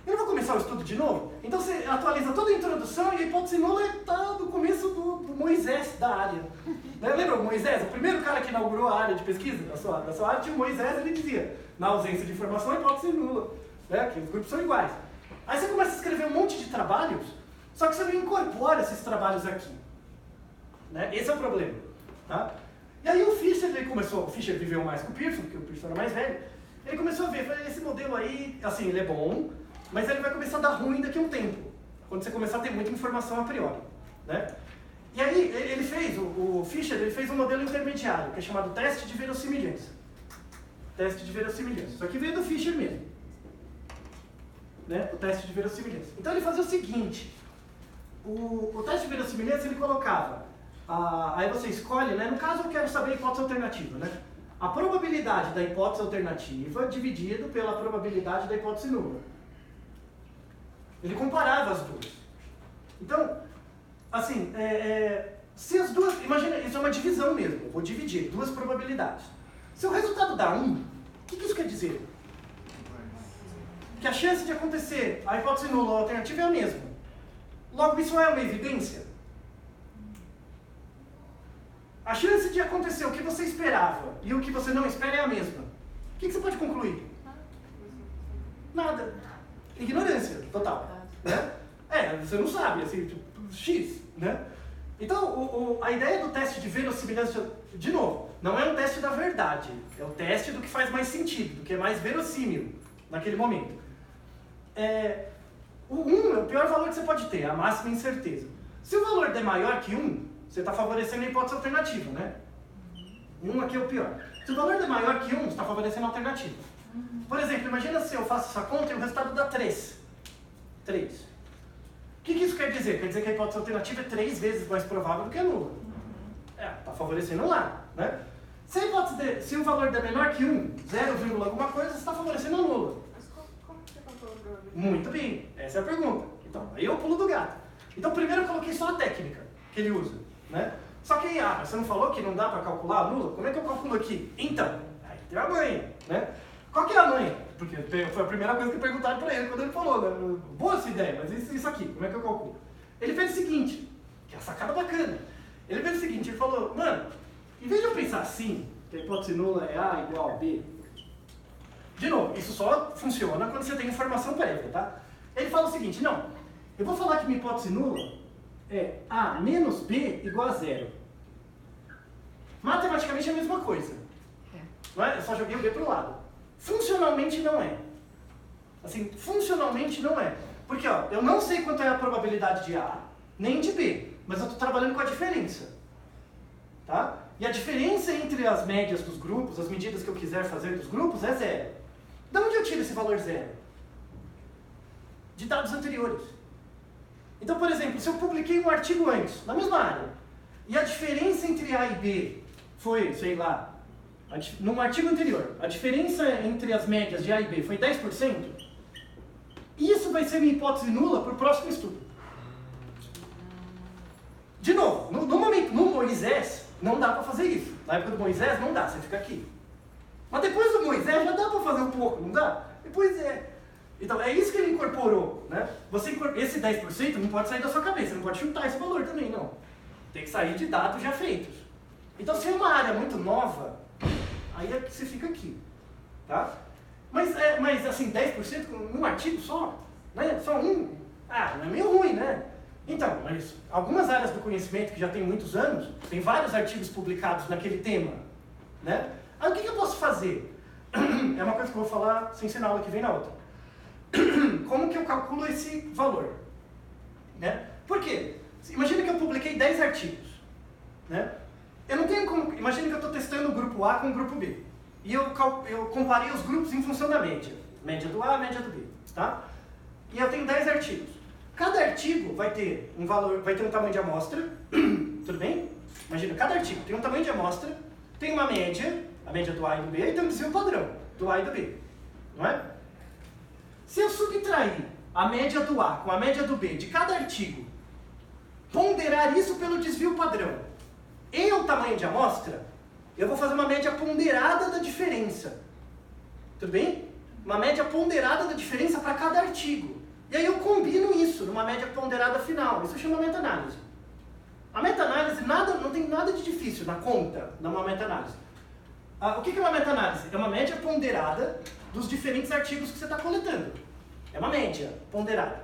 Eu não vou começar o estudo de novo? Então você atualiza toda a introdução e a hipótese nula está do começo do Moisés da área. Né? Lembra o Moisés? O primeiro cara que inaugurou a área de pesquisa da sua área tinha o Moisés, ele dizia, na ausência de informação, a hipótese nula. Né? Que os grupos são iguais. Aí você começa a escrever um monte de trabalhos, só que você não incorpora esses trabalhos aqui. Né? Esse é o problema. Tá? E aí o Fischer viveu mais que o Pearson, porque o Pearson era mais velho, ele começou a ver, esse modelo aí, assim, ele é bom, mas ele vai começar a dar ruim daqui a um tempo, quando você começar a ter muita informação a priori. Né? E aí ele fez, o Fischer, ele fez um modelo intermediário, que é chamado teste de verossimilhança. Teste de verossimilhança. Isso aqui veio do Fischer mesmo. né, o teste de verossimilhança. Então ele fazia o seguinte, o teste de verossimilhança ele colocava, aí você escolhe, né, no caso eu quero saber a hipótese alternativa, né, a probabilidade da hipótese alternativa dividido pela probabilidade da hipótese nula. Ele comparava as duas. Então, assim, se as duas, imagina, isso é uma divisão mesmo, eu vou dividir duas probabilidades. Se o resultado dá 1, o que isso quer dizer? Que a chance de acontecer a hipótese nula ou alternativa é a mesma. Logo, isso é uma evidência? A chance de acontecer o que você esperava e o que você não espera é a mesma. O que você pode concluir? Nada. Ignorância total. Né? Você não sabe, assim, tipo, X, né? Então, a ideia do teste de verossimilhança, de novo, não é um teste da verdade, é o teste do que faz mais sentido, do que é mais verossímil naquele momento. O 1 é o pior valor que você pode ter, a máxima incerteza. Se o valor der maior que 1, você está favorecendo a hipótese alternativa, né? 1 aqui é o pior. Se o valor der maior que 1, você está favorecendo a alternativa. Por exemplo, imagina se eu faço essa conta e o resultado dá 3. 3. O que isso quer dizer? Quer dizer que a hipótese alternativa é 3 vezes mais provável do que a nula. Está favorecendo lá, né? Se o valor der menor que 1, 0, alguma coisa, você está favorecendo a nula. Mas como você calculou a probabilidade? Muito bem, essa é a pergunta. Então, aí eu pulo do gato. Então, primeiro eu coloquei só a técnica que ele usa, né? Só que, você não falou que não dá para calcular a nula? Como é que eu calculo aqui? Então, aí tem a manha, né? Qual que é a manha? Porque foi a primeira coisa que perguntaram para ele quando ele falou, né? Boa essa ideia, mas isso aqui, como é que eu calculo? Ele fez o seguinte, que é a sacada bacana. Ele fez o seguinte, ele falou, mano, em vez de eu pensar assim, que a hipótese nula é A igual a B, de novo, isso só funciona quando você tem informação prévia, tá? Ele fala o seguinte, não, eu vou falar que minha hipótese nula é A menos B igual a 0. Matematicamente é a mesma coisa. Não é? Eu só joguei o B para o lado. Funcionalmente não é. Assim, funcionalmente não é. Porque, eu não sei quanto é a probabilidade de A, nem de B, mas eu estou trabalhando com a diferença. Tá? E a diferença entre as médias dos grupos, as medidas que eu quiser fazer dos grupos, é 0. De onde eu tiro esse valor 0? De dados anteriores. Então, por exemplo, se eu publiquei um artigo antes, na mesma área, e a diferença entre A e B foi, sei lá, num artigo anterior, a diferença entre as médias de A e B foi 10%, isso vai ser minha hipótese nula para o próximo estudo. De novo, no Moisés, não dá para fazer isso. Na época do Moisés, não dá, você fica aqui. Mas depois do Moisés, já dá para fazer um pouco, não dá? Depois Então, é isso que ele incorporou, né? Esse 10% não pode sair da sua cabeça, não pode chutar esse valor também, não. Tem que sair de dados já feitos. Então, se é uma área muito nova, aí é que você fica aqui, tá? Mas assim, 10% num artigo só, né? Só um, não é meio ruim, né? Então, mas algumas áreas do conhecimento que já tem muitos anos, tem vários artigos publicados naquele tema, né? Aí o que eu posso fazer? É uma coisa que eu vou falar sem ser na aula que vem na outra. Como que eu calculo esse valor? Né? Por quê? Imagina que eu publiquei 10 artigos, né? Eu não tenho como... Imagina que eu estou testando o grupo A com o grupo B. E eu comparei os grupos em função da média. Média do A, média do B. Tá? E eu tenho 10 artigos. Cada artigo vai ter um valor, vai ter um tamanho de amostra. Tudo bem? Imagina, cada artigo tem um tamanho de amostra, tem uma média, a média do A e do B, e tem um desvio padrão do A e do B. Não é? Se eu subtrair a média do A com a média do B de cada artigo, ponderar isso pelo desvio padrão e o tamanho de amostra, eu vou fazer uma média ponderada da diferença. Tudo bem? Uma média ponderada da diferença para cada artigo. E aí eu combino isso numa média ponderada final. Isso chama meta-análise. A meta-análise não tem nada de difícil na conta, numa meta-análise. O que é uma meta-análise? É uma média ponderada dos diferentes artigos que você está coletando. É uma média ponderada.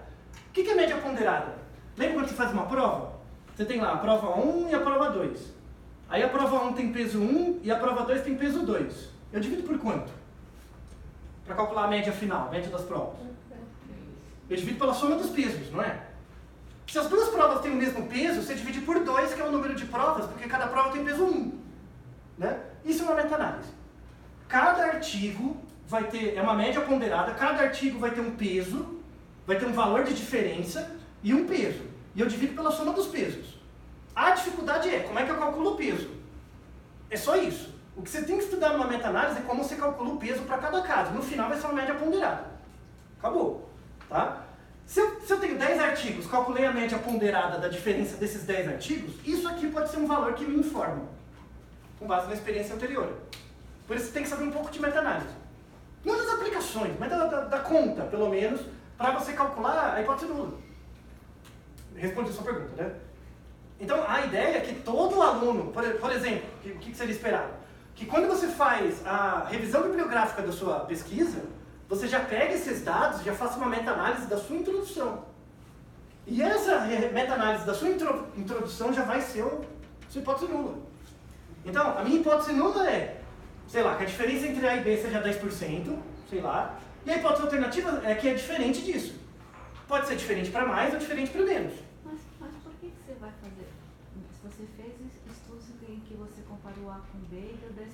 O que é média ponderada? Lembra quando você faz uma prova? Você tem lá a prova 1 e a prova 2. Aí a prova 1 tem peso 1 e a prova 2 tem peso 2. Eu divido por quanto? Para calcular a média final, a média das provas. Eu divido pela soma dos pesos, não é? Se as duas provas têm o mesmo peso, você divide por 2, que é o número de provas, porque cada prova tem peso 1. Né? Isso é uma meta-análise. Cada artigo vai ter, é uma média ponderada, cada artigo vai ter um peso, vai ter um valor de diferença e um peso. E eu divido pela soma dos pesos. A dificuldade é como é que eu calculo o peso. É só isso. O que você tem que estudar numa meta-análise é como você calcula o peso para cada caso. No final vai ser uma média ponderada. Acabou. Tá? Se eu tenho 10 artigos, calculei a média ponderada da diferença desses 10 artigos, isso aqui pode ser um valor que me informa, com base na experiência anterior. Por isso você tem que saber um pouco de meta-análise. Não das aplicações, mas da conta, pelo menos, para você calcular a hipótese nula. Respondi a sua pergunta, né? Então, a ideia é que todo aluno, por exemplo, o que seria esperado? Que quando você faz a revisão bibliográfica da sua pesquisa, você já pega esses dados, já faça uma meta-análise da sua introdução. E essa meta-análise da sua introdução já vai ser sua hipótese nula. Então, a minha hipótese nula é, sei lá, que a diferença entre A e B seja 10%, sei lá, e a hipótese alternativa é que é diferente disso. Pode ser diferente para mais ou diferente para menos. Mas por que você vai fazer? Se você fez estudos em que você comparou A com B e deu 10%,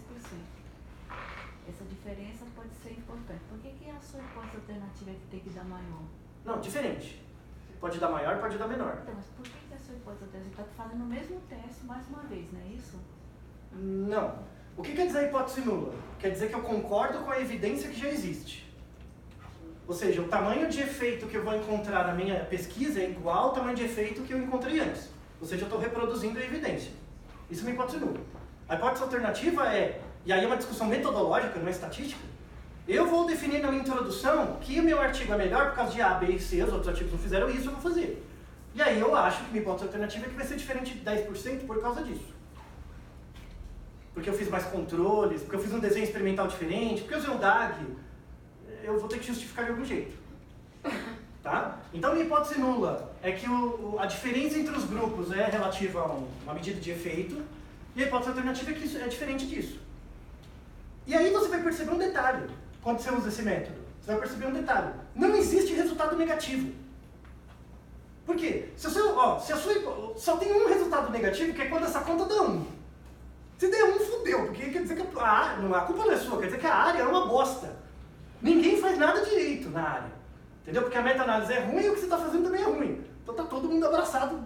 essa diferença pode ser importante. Por que a sua hipótese alternativa é que tem que dar maior? Não, diferente. Pode dar maior, pode dar menor. Então, mas por que a sua hipótese alternativa está fazendo o mesmo teste mais uma vez, não é isso? Não. O que quer dizer a hipótese nula? Quer dizer que eu concordo com a evidência que já existe. Ou seja, o tamanho de efeito que eu vou encontrar na minha pesquisa é igual ao tamanho de efeito que eu encontrei antes. Ou seja, eu estou reproduzindo a evidência. Isso é uma hipótese nula. A hipótese alternativa é, e aí é uma discussão metodológica, não é estatística, eu vou definir na minha introdução que o meu artigo é melhor por causa de A, B e C, os outros artigos não fizeram isso, eu vou fazer. E aí eu acho que minha hipótese alternativa é que vai ser diferente de 10% por causa disso. Porque eu fiz mais controles, porque eu fiz um desenho experimental diferente, porque eu usei o DAG, eu vou ter que justificar de algum jeito. Tá? Então, minha hipótese nula é que a diferença entre os grupos é relativa a uma medida de efeito, e a hipótese alternativa é que isso é diferente disso. E aí você vai perceber um detalhe quando você usa esse método. Você vai perceber um detalhe. Não existe resultado negativo. Por quê? Se só tem um resultado negativo, que é quando essa conta dá 1. Se der 1, fudeu, porque quer dizer que a culpa não é sua, quer dizer que a área é uma bosta. Ninguém faz nada direito na área. Entendeu? Porque a meta-análise é ruim e o que você está fazendo também é ruim. Então tá todo mundo abraçado,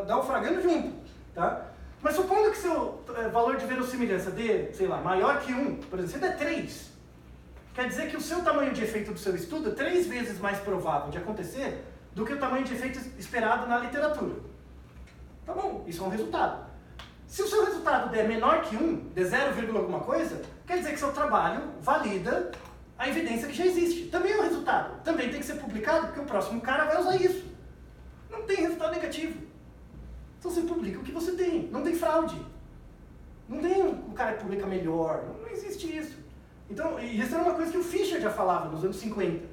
naufragando junto. Tá? Mas supondo que seu valor de verossimilhança dê, sei lá, maior que 1, por exemplo, se der 3, quer dizer que o seu tamanho de efeito do seu estudo é 3 vezes mais provável de acontecer do que o tamanho de efeito esperado na literatura. Tá bom, isso é um resultado. Se o seu resultado der menor que 1, der 0, alguma coisa, quer dizer que seu trabalho valida a evidência que já existe. Também é um resultado. Também tem que ser publicado porque o próximo cara vai usar isso. Não tem resultado negativo. Então você publica o que você tem. Não tem fraude. Não tem o cara que publica melhor. Não existe isso. Então, e isso era uma coisa que o Fischer já falava nos anos 50.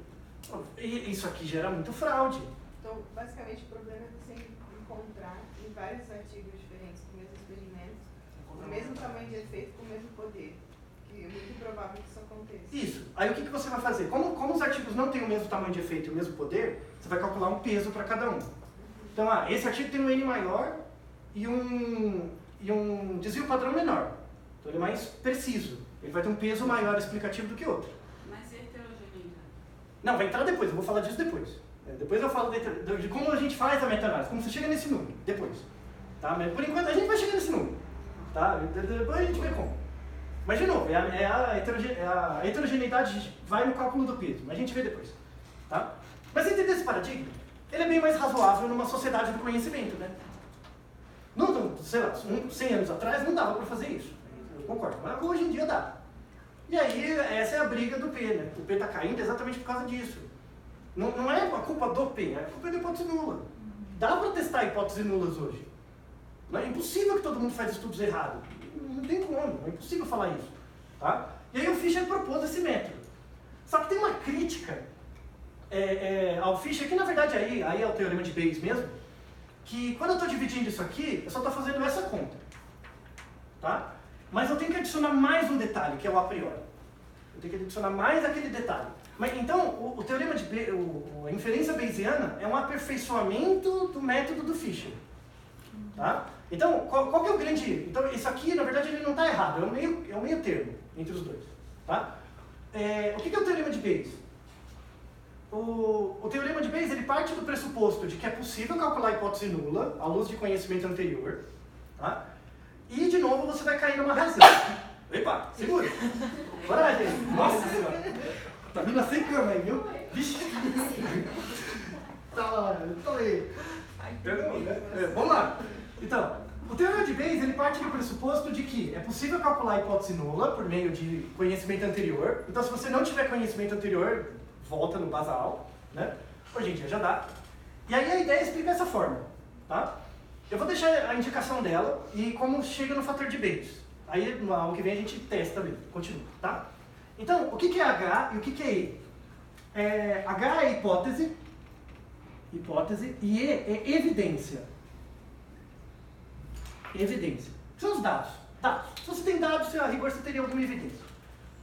E isso aqui gera muito fraude. Então, basicamente, o problema é você encontrar em vários artigos diferentes com o mesmo experimento, o mesmo tamanho de efeito com o mesmo poder. Que é muito improvável que isso aconteça. Isso. Aí o que você vai fazer? Como os artigos não têm o mesmo tamanho de efeito e o mesmo poder, você vai calcular um peso para cada um. Então, esse artigo tem um N maior e um desvio padrão menor. Então ele é mais preciso. Ele vai ter um peso maior explicativo do que outro. Mas e a heterogeneidade? Não, vai entrar depois, eu vou falar disso depois. Depois eu falo de como a gente faz a meta-análise, como você chega nesse número, depois. Tá? Mas por enquanto a gente vai chegar nesse número. Tá? Depois a gente vê como. Mas de novo, a heterogeneidade vai no cálculo do peso, mas a gente vê depois. Tá? Mas entender esse paradigma, ele é bem mais razoável numa sociedade do conhecimento, né? Não, sei lá, 100 anos atrás não dava para fazer isso. Eu concordo, mas hoje em dia dá. E aí, essa é a briga do P, né? O P está caindo exatamente por causa disso. Não é a culpa do P, é a culpa da hipótese nula. Dá para testar hipóteses nulas hoje. Não é impossível que todo mundo faz estudos errados. Não tem como, é impossível falar isso. Tá? E aí o Fischer propôs esse método. Só que tem uma crítica ao Fischer, que na verdade aí é o teorema de Bayes mesmo, que quando eu estou dividindo isso aqui, eu só estou fazendo essa conta. Tá? Mas eu tenho que adicionar mais um detalhe, que é o a priori. Eu tenho que adicionar mais aquele detalhe. Mas, então, o teorema de Bayes, a inferência bayesiana é um aperfeiçoamento do método do Fischer. Tá? Então, qual que é o grande... Então, isso aqui, na verdade, ele não está errado, é um meio termo entre os dois. Tá? O que é o teorema de Bayes? o teorema de Bayes ele parte do pressuposto de que é possível calcular a hipótese nula à luz de conhecimento anterior, tá? E, de novo, você vai cair numa razão. Epa, segura. Coragem. Nossa senhora. Tá vindo sem cama aí, viu? Vixe. Tá aí. Vamos lá. Então, o teorema de Bayes ele parte do pressuposto de que é possível calcular a hipótese nula por meio de conhecimento anterior. Então, se você não tiver conhecimento anterior, volta no basal, né? Hoje em dia já dá. E aí a ideia é explicar essa fórmula, tá? Eu vou deixar a indicação dela e como chega no fator de Bayes. Aí, no aula que vem, a gente testa mesmo. Continua, tá? Então, o que é H e o que é E? H é hipótese, e E é evidência. Evidência. São os dados. Dados. Se você tem dados, a rigor você teria alguma evidência.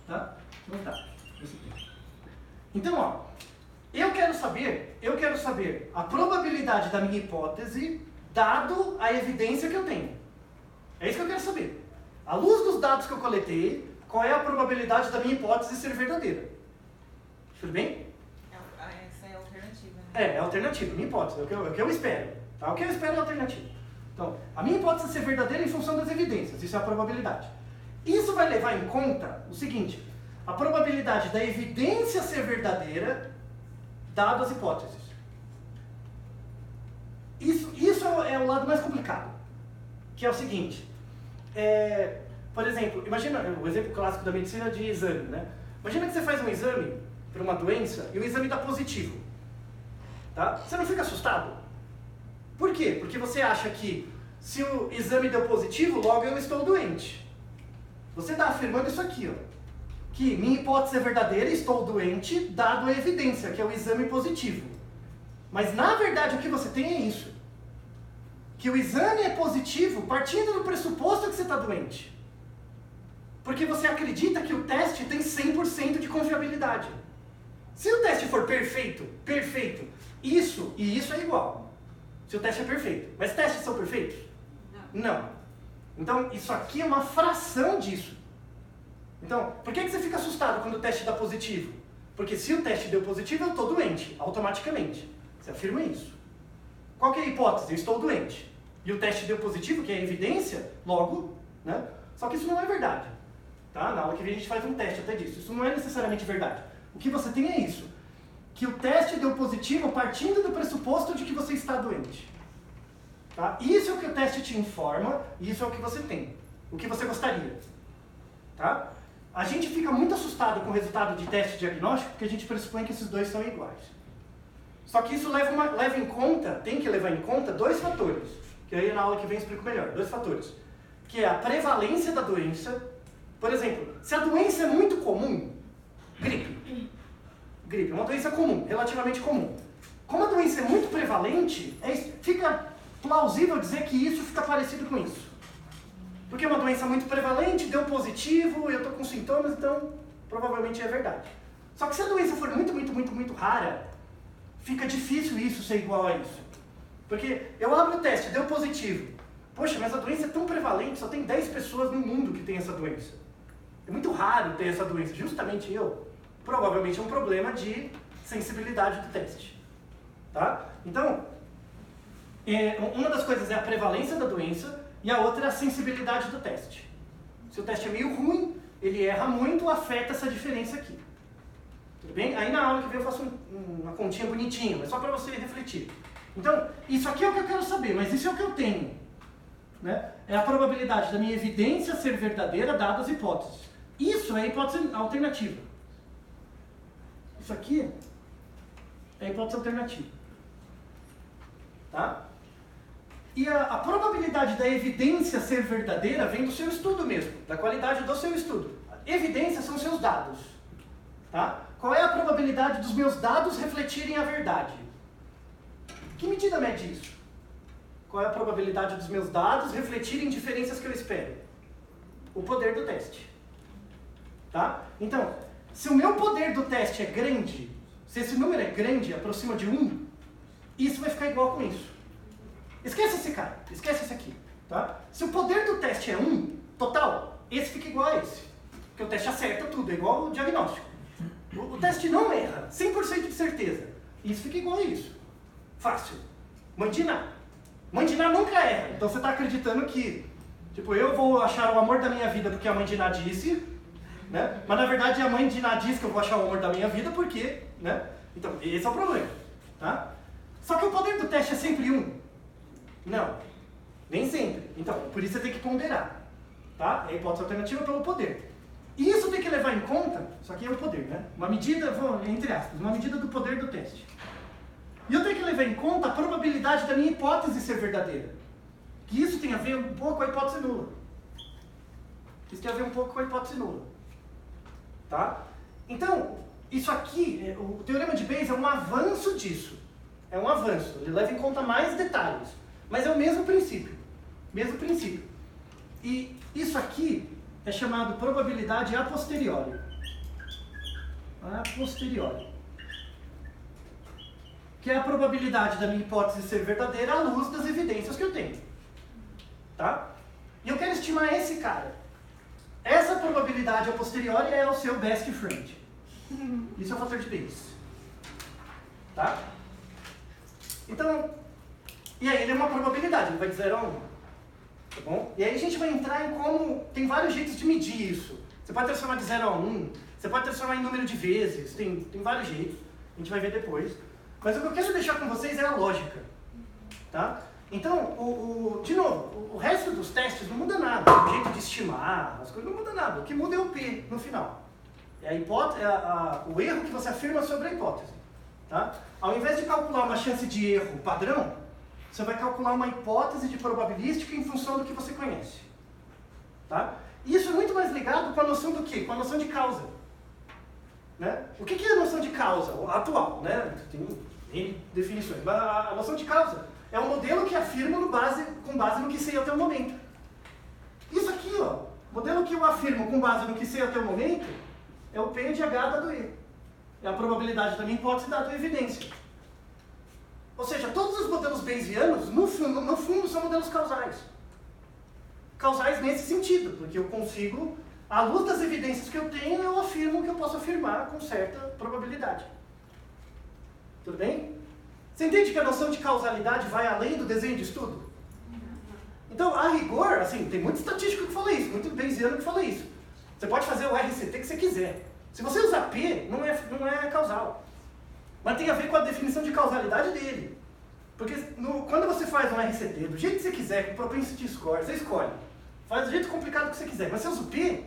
Tá? São os dados. Então, ó, eu quero saber a probabilidade da minha hipótese dado a evidência que eu tenho. É isso que eu quero saber. À luz dos dados que eu coletei, qual é a probabilidade da minha hipótese ser verdadeira? Tudo bem? Essa é a alternativa, né? É a alternativa, minha hipótese, é o que eu espero. Tá? O que eu espero é a alternativa. Então, a minha hipótese ser verdadeira em função das evidências, isso é a probabilidade. Isso vai levar em conta o seguinte, a probabilidade da evidência ser verdadeira dado as hipóteses. Isso é o lado mais complicado, que é o seguinte, por exemplo, imagina o exemplo clássico da medicina de exame, né? Imagina que você faz um exame para uma doença e o exame dá positivo, tá? Você não fica assustado? Por quê? Porque você acha que se o exame deu positivo, logo eu estou doente. Você está afirmando isso aqui, ó, que minha hipótese é verdadeira, estou doente, dado a evidência, que é o exame positivo. Mas na verdade o que você tem é isso. Que o exame é positivo partindo do pressuposto que você está doente. Porque você acredita que o teste tem 100% de confiabilidade. Se o teste for perfeito, isso e isso é igual. Se o teste é perfeito. Mas testes são perfeitos? Não. Então, isso aqui é uma fração disso. Então, por que você fica assustado quando o teste dá positivo? Porque se o teste deu positivo, eu estou doente, automaticamente. Você afirma isso. Qual que é a hipótese? Eu estou doente. E o teste deu positivo, que é a evidência, logo, né? Só que isso não é verdade. Tá? Na aula que vem a gente faz um teste até disso. Isso não é necessariamente verdade. O que você tem é isso. Que o teste deu positivo partindo do pressuposto de que você está doente. Tá? Isso é o que o teste te informa, e isso é o que você tem. O que você gostaria. Tá? A gente fica muito assustado com o resultado de teste diagnóstico, porque a gente pressupõe que esses dois são iguais. Só que isso leva em conta, tem que levar em conta dois fatores, que aí na aula que vem eu explico melhor, dois fatores. Que é a prevalência da doença. Por exemplo, se a doença é muito comum, gripe é uma doença comum, relativamente comum. Como a doença é muito prevalente, fica plausível dizer que isso fica parecido com isso. Porque é uma doença muito prevalente, deu positivo, eu estou com sintomas, então provavelmente é verdade. Só que se a doença for muito rara, fica difícil isso ser igual a isso. Porque eu abro o teste, deu positivo. Poxa, mas a doença é tão prevalente, só tem 10 pessoas no mundo que tem essa doença. É muito raro ter essa doença, justamente eu. Provavelmente é um problema de sensibilidade do teste. Tá? Então, uma das coisas é a prevalência da doença e a outra é a sensibilidade do teste. Se o teste é meio ruim, ele erra muito, afeta essa diferença aqui. Tudo bem? Aí na aula que vem eu faço uma continha bonitinha, mas só para você refletir. Então, isso aqui é o que eu quero saber, mas isso é o que eu tenho. Né? É a probabilidade da minha evidência ser verdadeira dadas as hipóteses. Isso é a hipótese alternativa. Isso aqui é a hipótese alternativa. Tá? E a probabilidade da evidência ser verdadeira vem do seu estudo mesmo, da qualidade do seu estudo. Evidência são seus dados. Tá? Qual é a probabilidade dos meus dados refletirem a verdade? Que medida mede isso? Qual é a probabilidade dos meus dados refletirem diferenças que eu espero? O poder do teste. Tá? Então, se o meu poder do teste é grande, se esse número é grande, aproxima de 1, isso vai ficar igual com isso. Esquece esse cara, esquece esse aqui. Tá? Se o poder do teste é 1, total, esse fica igual a esse. Porque o teste acerta tudo, é igual o diagnóstico. O teste não erra, 100% de certeza. Isso fica igual a isso. Fácil. Mãe de Ná. Mãe de Ná nunca erra. Então você está acreditando que, tipo, eu vou achar o amor da minha vida porque a mãe de Ná disse, né? Mas na verdade a mãe de Ná diz que eu vou achar o amor da minha vida porque, né? Então, esse é o problema, tá? Só que o poder do teste é sempre 1. Não, nem sempre. Então, por isso você tem que ponderar, tá? É a hipótese alternativa pelo poder. E isso tem que levar em conta, isso aqui é o poder, né? Uma medida, entre aspas, uma medida do poder do teste. E eu tenho que levar em conta a probabilidade da minha hipótese ser verdadeira. Que isso tem a ver um pouco com a hipótese nula. Isso tem a ver um pouco com a hipótese nula. Tá? Então, isso aqui, o teorema de Bayes é um avanço disso. É um avanço, ele leva em conta mais detalhes. Mas é o mesmo princípio. Mesmo princípio. E isso aqui é chamado probabilidade a posteriori. A posteriori. Que é a probabilidade da minha hipótese ser verdadeira à luz das evidências que eu tenho. Tá? E eu quero estimar esse cara. Essa probabilidade a posteriori é o seu best friend. Isso é o fator de Bayes. Tá? Então, e aí ele é uma probabilidade, ele vai de 0 a 1. Tá bom? E aí a gente vai entrar em como... Tem vários jeitos de medir isso. Você pode transformar de 0 a 1, você pode transformar em número de vezes, tem vários jeitos. A gente vai ver depois. Mas o que eu quero deixar com vocês é a lógica. Tá? Então, de novo, o resto dos testes não muda nada. O jeito de estimar, as coisas não mudam nada. O que muda é o P no final. É a hipótese, o erro que você afirma sobre a hipótese. Tá? Ao invés de calcular uma chance de erro padrão, você vai calcular uma hipótese de probabilística em função do que você conhece. Tá? E isso é muito mais ligado com a noção do quê? Com a noção de causa. Né? O que é a noção de causa atual? Né? Tem N definições. Mas a noção de causa é um modelo que afirma com base no que sei até o momento. Isso aqui, ó, modelo que eu afirmo com base no que sei até o momento, é o P de H dado E. É a probabilidade da minha hipótese dado a evidência. Ou seja, todos os modelos bayesianos, no fundo, são modelos causais. Causais nesse sentido, porque eu consigo, à luz das evidências que eu tenho, eu afirmo que eu posso afirmar com certa probabilidade. Tudo bem? Você entende que a noção de causalidade vai além do desenho de estudo? Então, a rigor, assim, tem muito estatístico que fala isso, muito bayesiano que fala isso. Você pode fazer o RCT que você quiser. Se você usar P, não é causal. Mas tem a ver com a definição de causalidade dele. Porque quando você faz um RCT do jeito que você quiser, com propensity score, você escolhe. Faz do jeito complicado que você quiser. Mas se você usa o P,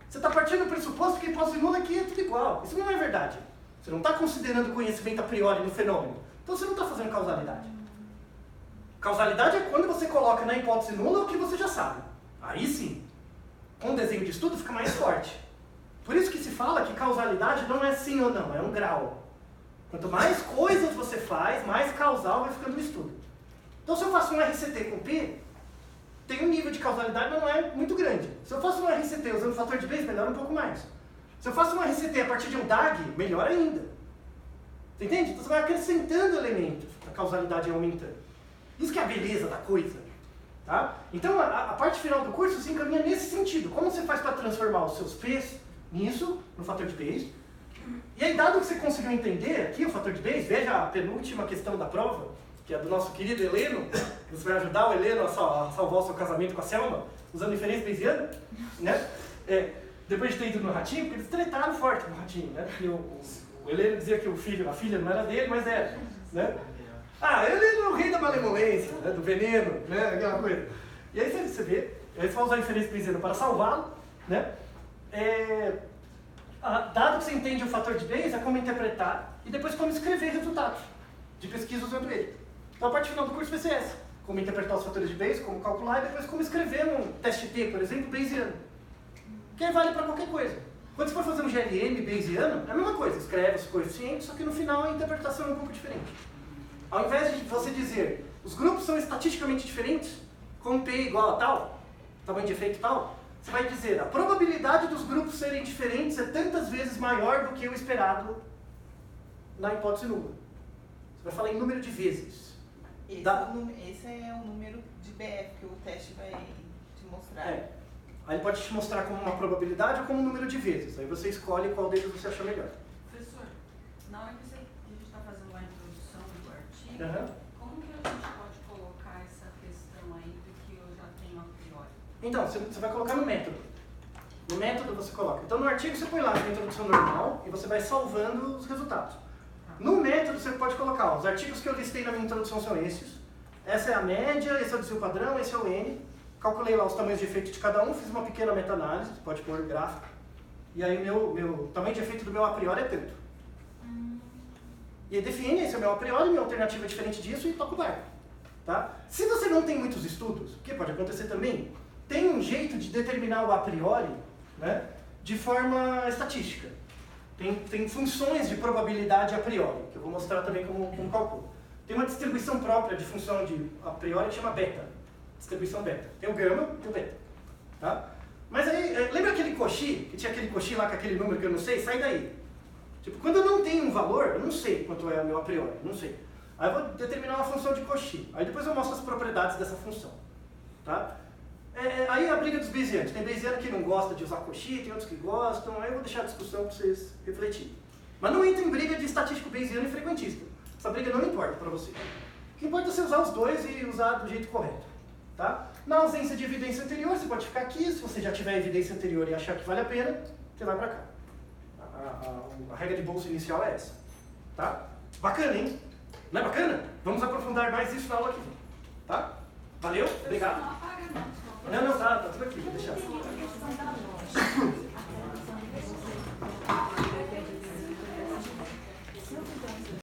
você está partindo do pressuposto que a hipótese nula aqui é tudo igual. Isso não é verdade. Você não está considerando conhecimento a priori no fenômeno. Então você não está fazendo causalidade. Causalidade é quando você coloca na hipótese nula o que você já sabe. Aí sim, com o desenho de estudo fica mais forte. Por isso que se fala que causalidade não é sim ou não, é um grau. Quanto mais coisas você faz, mais causal vai ficando o estudo. Então se eu faço um RCT com P, tem um nível de causalidade, mas não é muito grande. Se eu faço um RCT usando fator de Bayes, melhora um pouco mais. Se eu faço um RCT a partir de um DAG, melhor ainda. Você entende? Então você vai acrescentando elementos, a causalidade é aumentando. Isso que é a beleza da coisa. Tá? Então a parte final do curso se encaminha nesse sentido. Como você faz para transformar os seus P's nisso, no fator de Bayes. E aí, dado que você conseguiu entender aqui o fator de Bayes, veja a penúltima questão da prova, que é do nosso querido Heleno, que você vai ajudar o Heleno a salvar o seu casamento com a Selma, usando inferência bayesiana, né? Depois de ter ido no Ratinho, porque eles tretaram forte no Ratinho, né? Porque o Heleno dizia que a filha não era dele, mas era, né? Heleno é o rei da malemolência, né? Do veneno, né? Aquela coisa. E aí você vê, eles vão usar a inferência bayesiana para salvá-lo, né? Dado que você entende o fator de Bayes, é como interpretar e depois como escrever resultados de pesquisa usando ele. Então a parte final do curso vai ser essa. Como interpretar os fatores de Bayes, como calcular e depois como escrever um teste T, por exemplo, bayesiano. Que aí vale para qualquer coisa. Quando você for fazer um GLM bayesiano, é a mesma coisa. Escreve os coeficientes, só que no final a interpretação é um pouco diferente. Ao invés de você dizer, os grupos são estatisticamente diferentes, com P igual a tal, tamanho de efeito tal, você vai dizer, a probabilidade dos grupos serem diferentes é tantas vezes maior do que o esperado na hipótese nula. Você vai falar em número de vezes. Esse é o número de BF que o teste vai te mostrar. Aí ele pode te mostrar como uma probabilidade ou como um número de vezes. Aí você escolhe qual deles você acha melhor. Na hora que a gente está fazendo a introdução do artigo, Aham. como que a gente pode colocar essa questão aí do que eu já tenho a priori? Então, você vai colocar no método. No método você coloca. Então no artigo você põe lá a introdução normal e você vai salvando os resultados. No método você pode colocar, ó, os artigos que eu listei na minha introdução são esses. Essa é a média, esse é o desvio padrão, esse é o N. Calculei lá os tamanhos de efeito de cada um, fiz uma pequena meta-análise, pode pôr gráfico. E aí meu tamanho de efeito do meu a priori é tanto. E aí define, esse é o meu a priori, minha alternativa é diferente disso e toca o barco. Tá? Se você não tem muitos estudos, o que pode acontecer também, tem um jeito de determinar o a priori, né, de forma estatística. Tem funções de probabilidade a priori, que eu vou mostrar também como cálculo. Tem uma distribuição própria de função de a priori que chama beta. Distribuição beta. Tem o gama e o beta. Tá? Mas aí, lembra aquele Cauchy? Que tinha aquele Cauchy lá com aquele número que eu não sei? Sai daí. Tipo, quando eu não tenho um valor, eu não sei quanto é o meu a priori, não sei. Aí eu vou determinar uma função de Cauchy. Aí depois eu mostro as propriedades dessa função. Tá? Aí a briga dos Bayesianos. Tem Bayesiano que não gosta de usar Cauchy, tem outros que gostam. Aí eu vou deixar a discussão para vocês refletirem. Mas não entra em briga de estatístico Bayesiano e frequentista. Essa briga não importa para você. O que importa é você usar os dois e usar do jeito correto. Tá? Na ausência de evidência anterior, você pode ficar aqui. Se você já tiver evidência anterior e achar que vale a pena, você vai para cá. A regra de bolsa inicial é essa. Tá? Bacana, hein? Não é bacana? Vamos aprofundar mais isso na aula que vem. Tá? Valeu? Obrigado. Não apaga não, Não, tá tudo aqui, vou deixar. tem a questão da loja.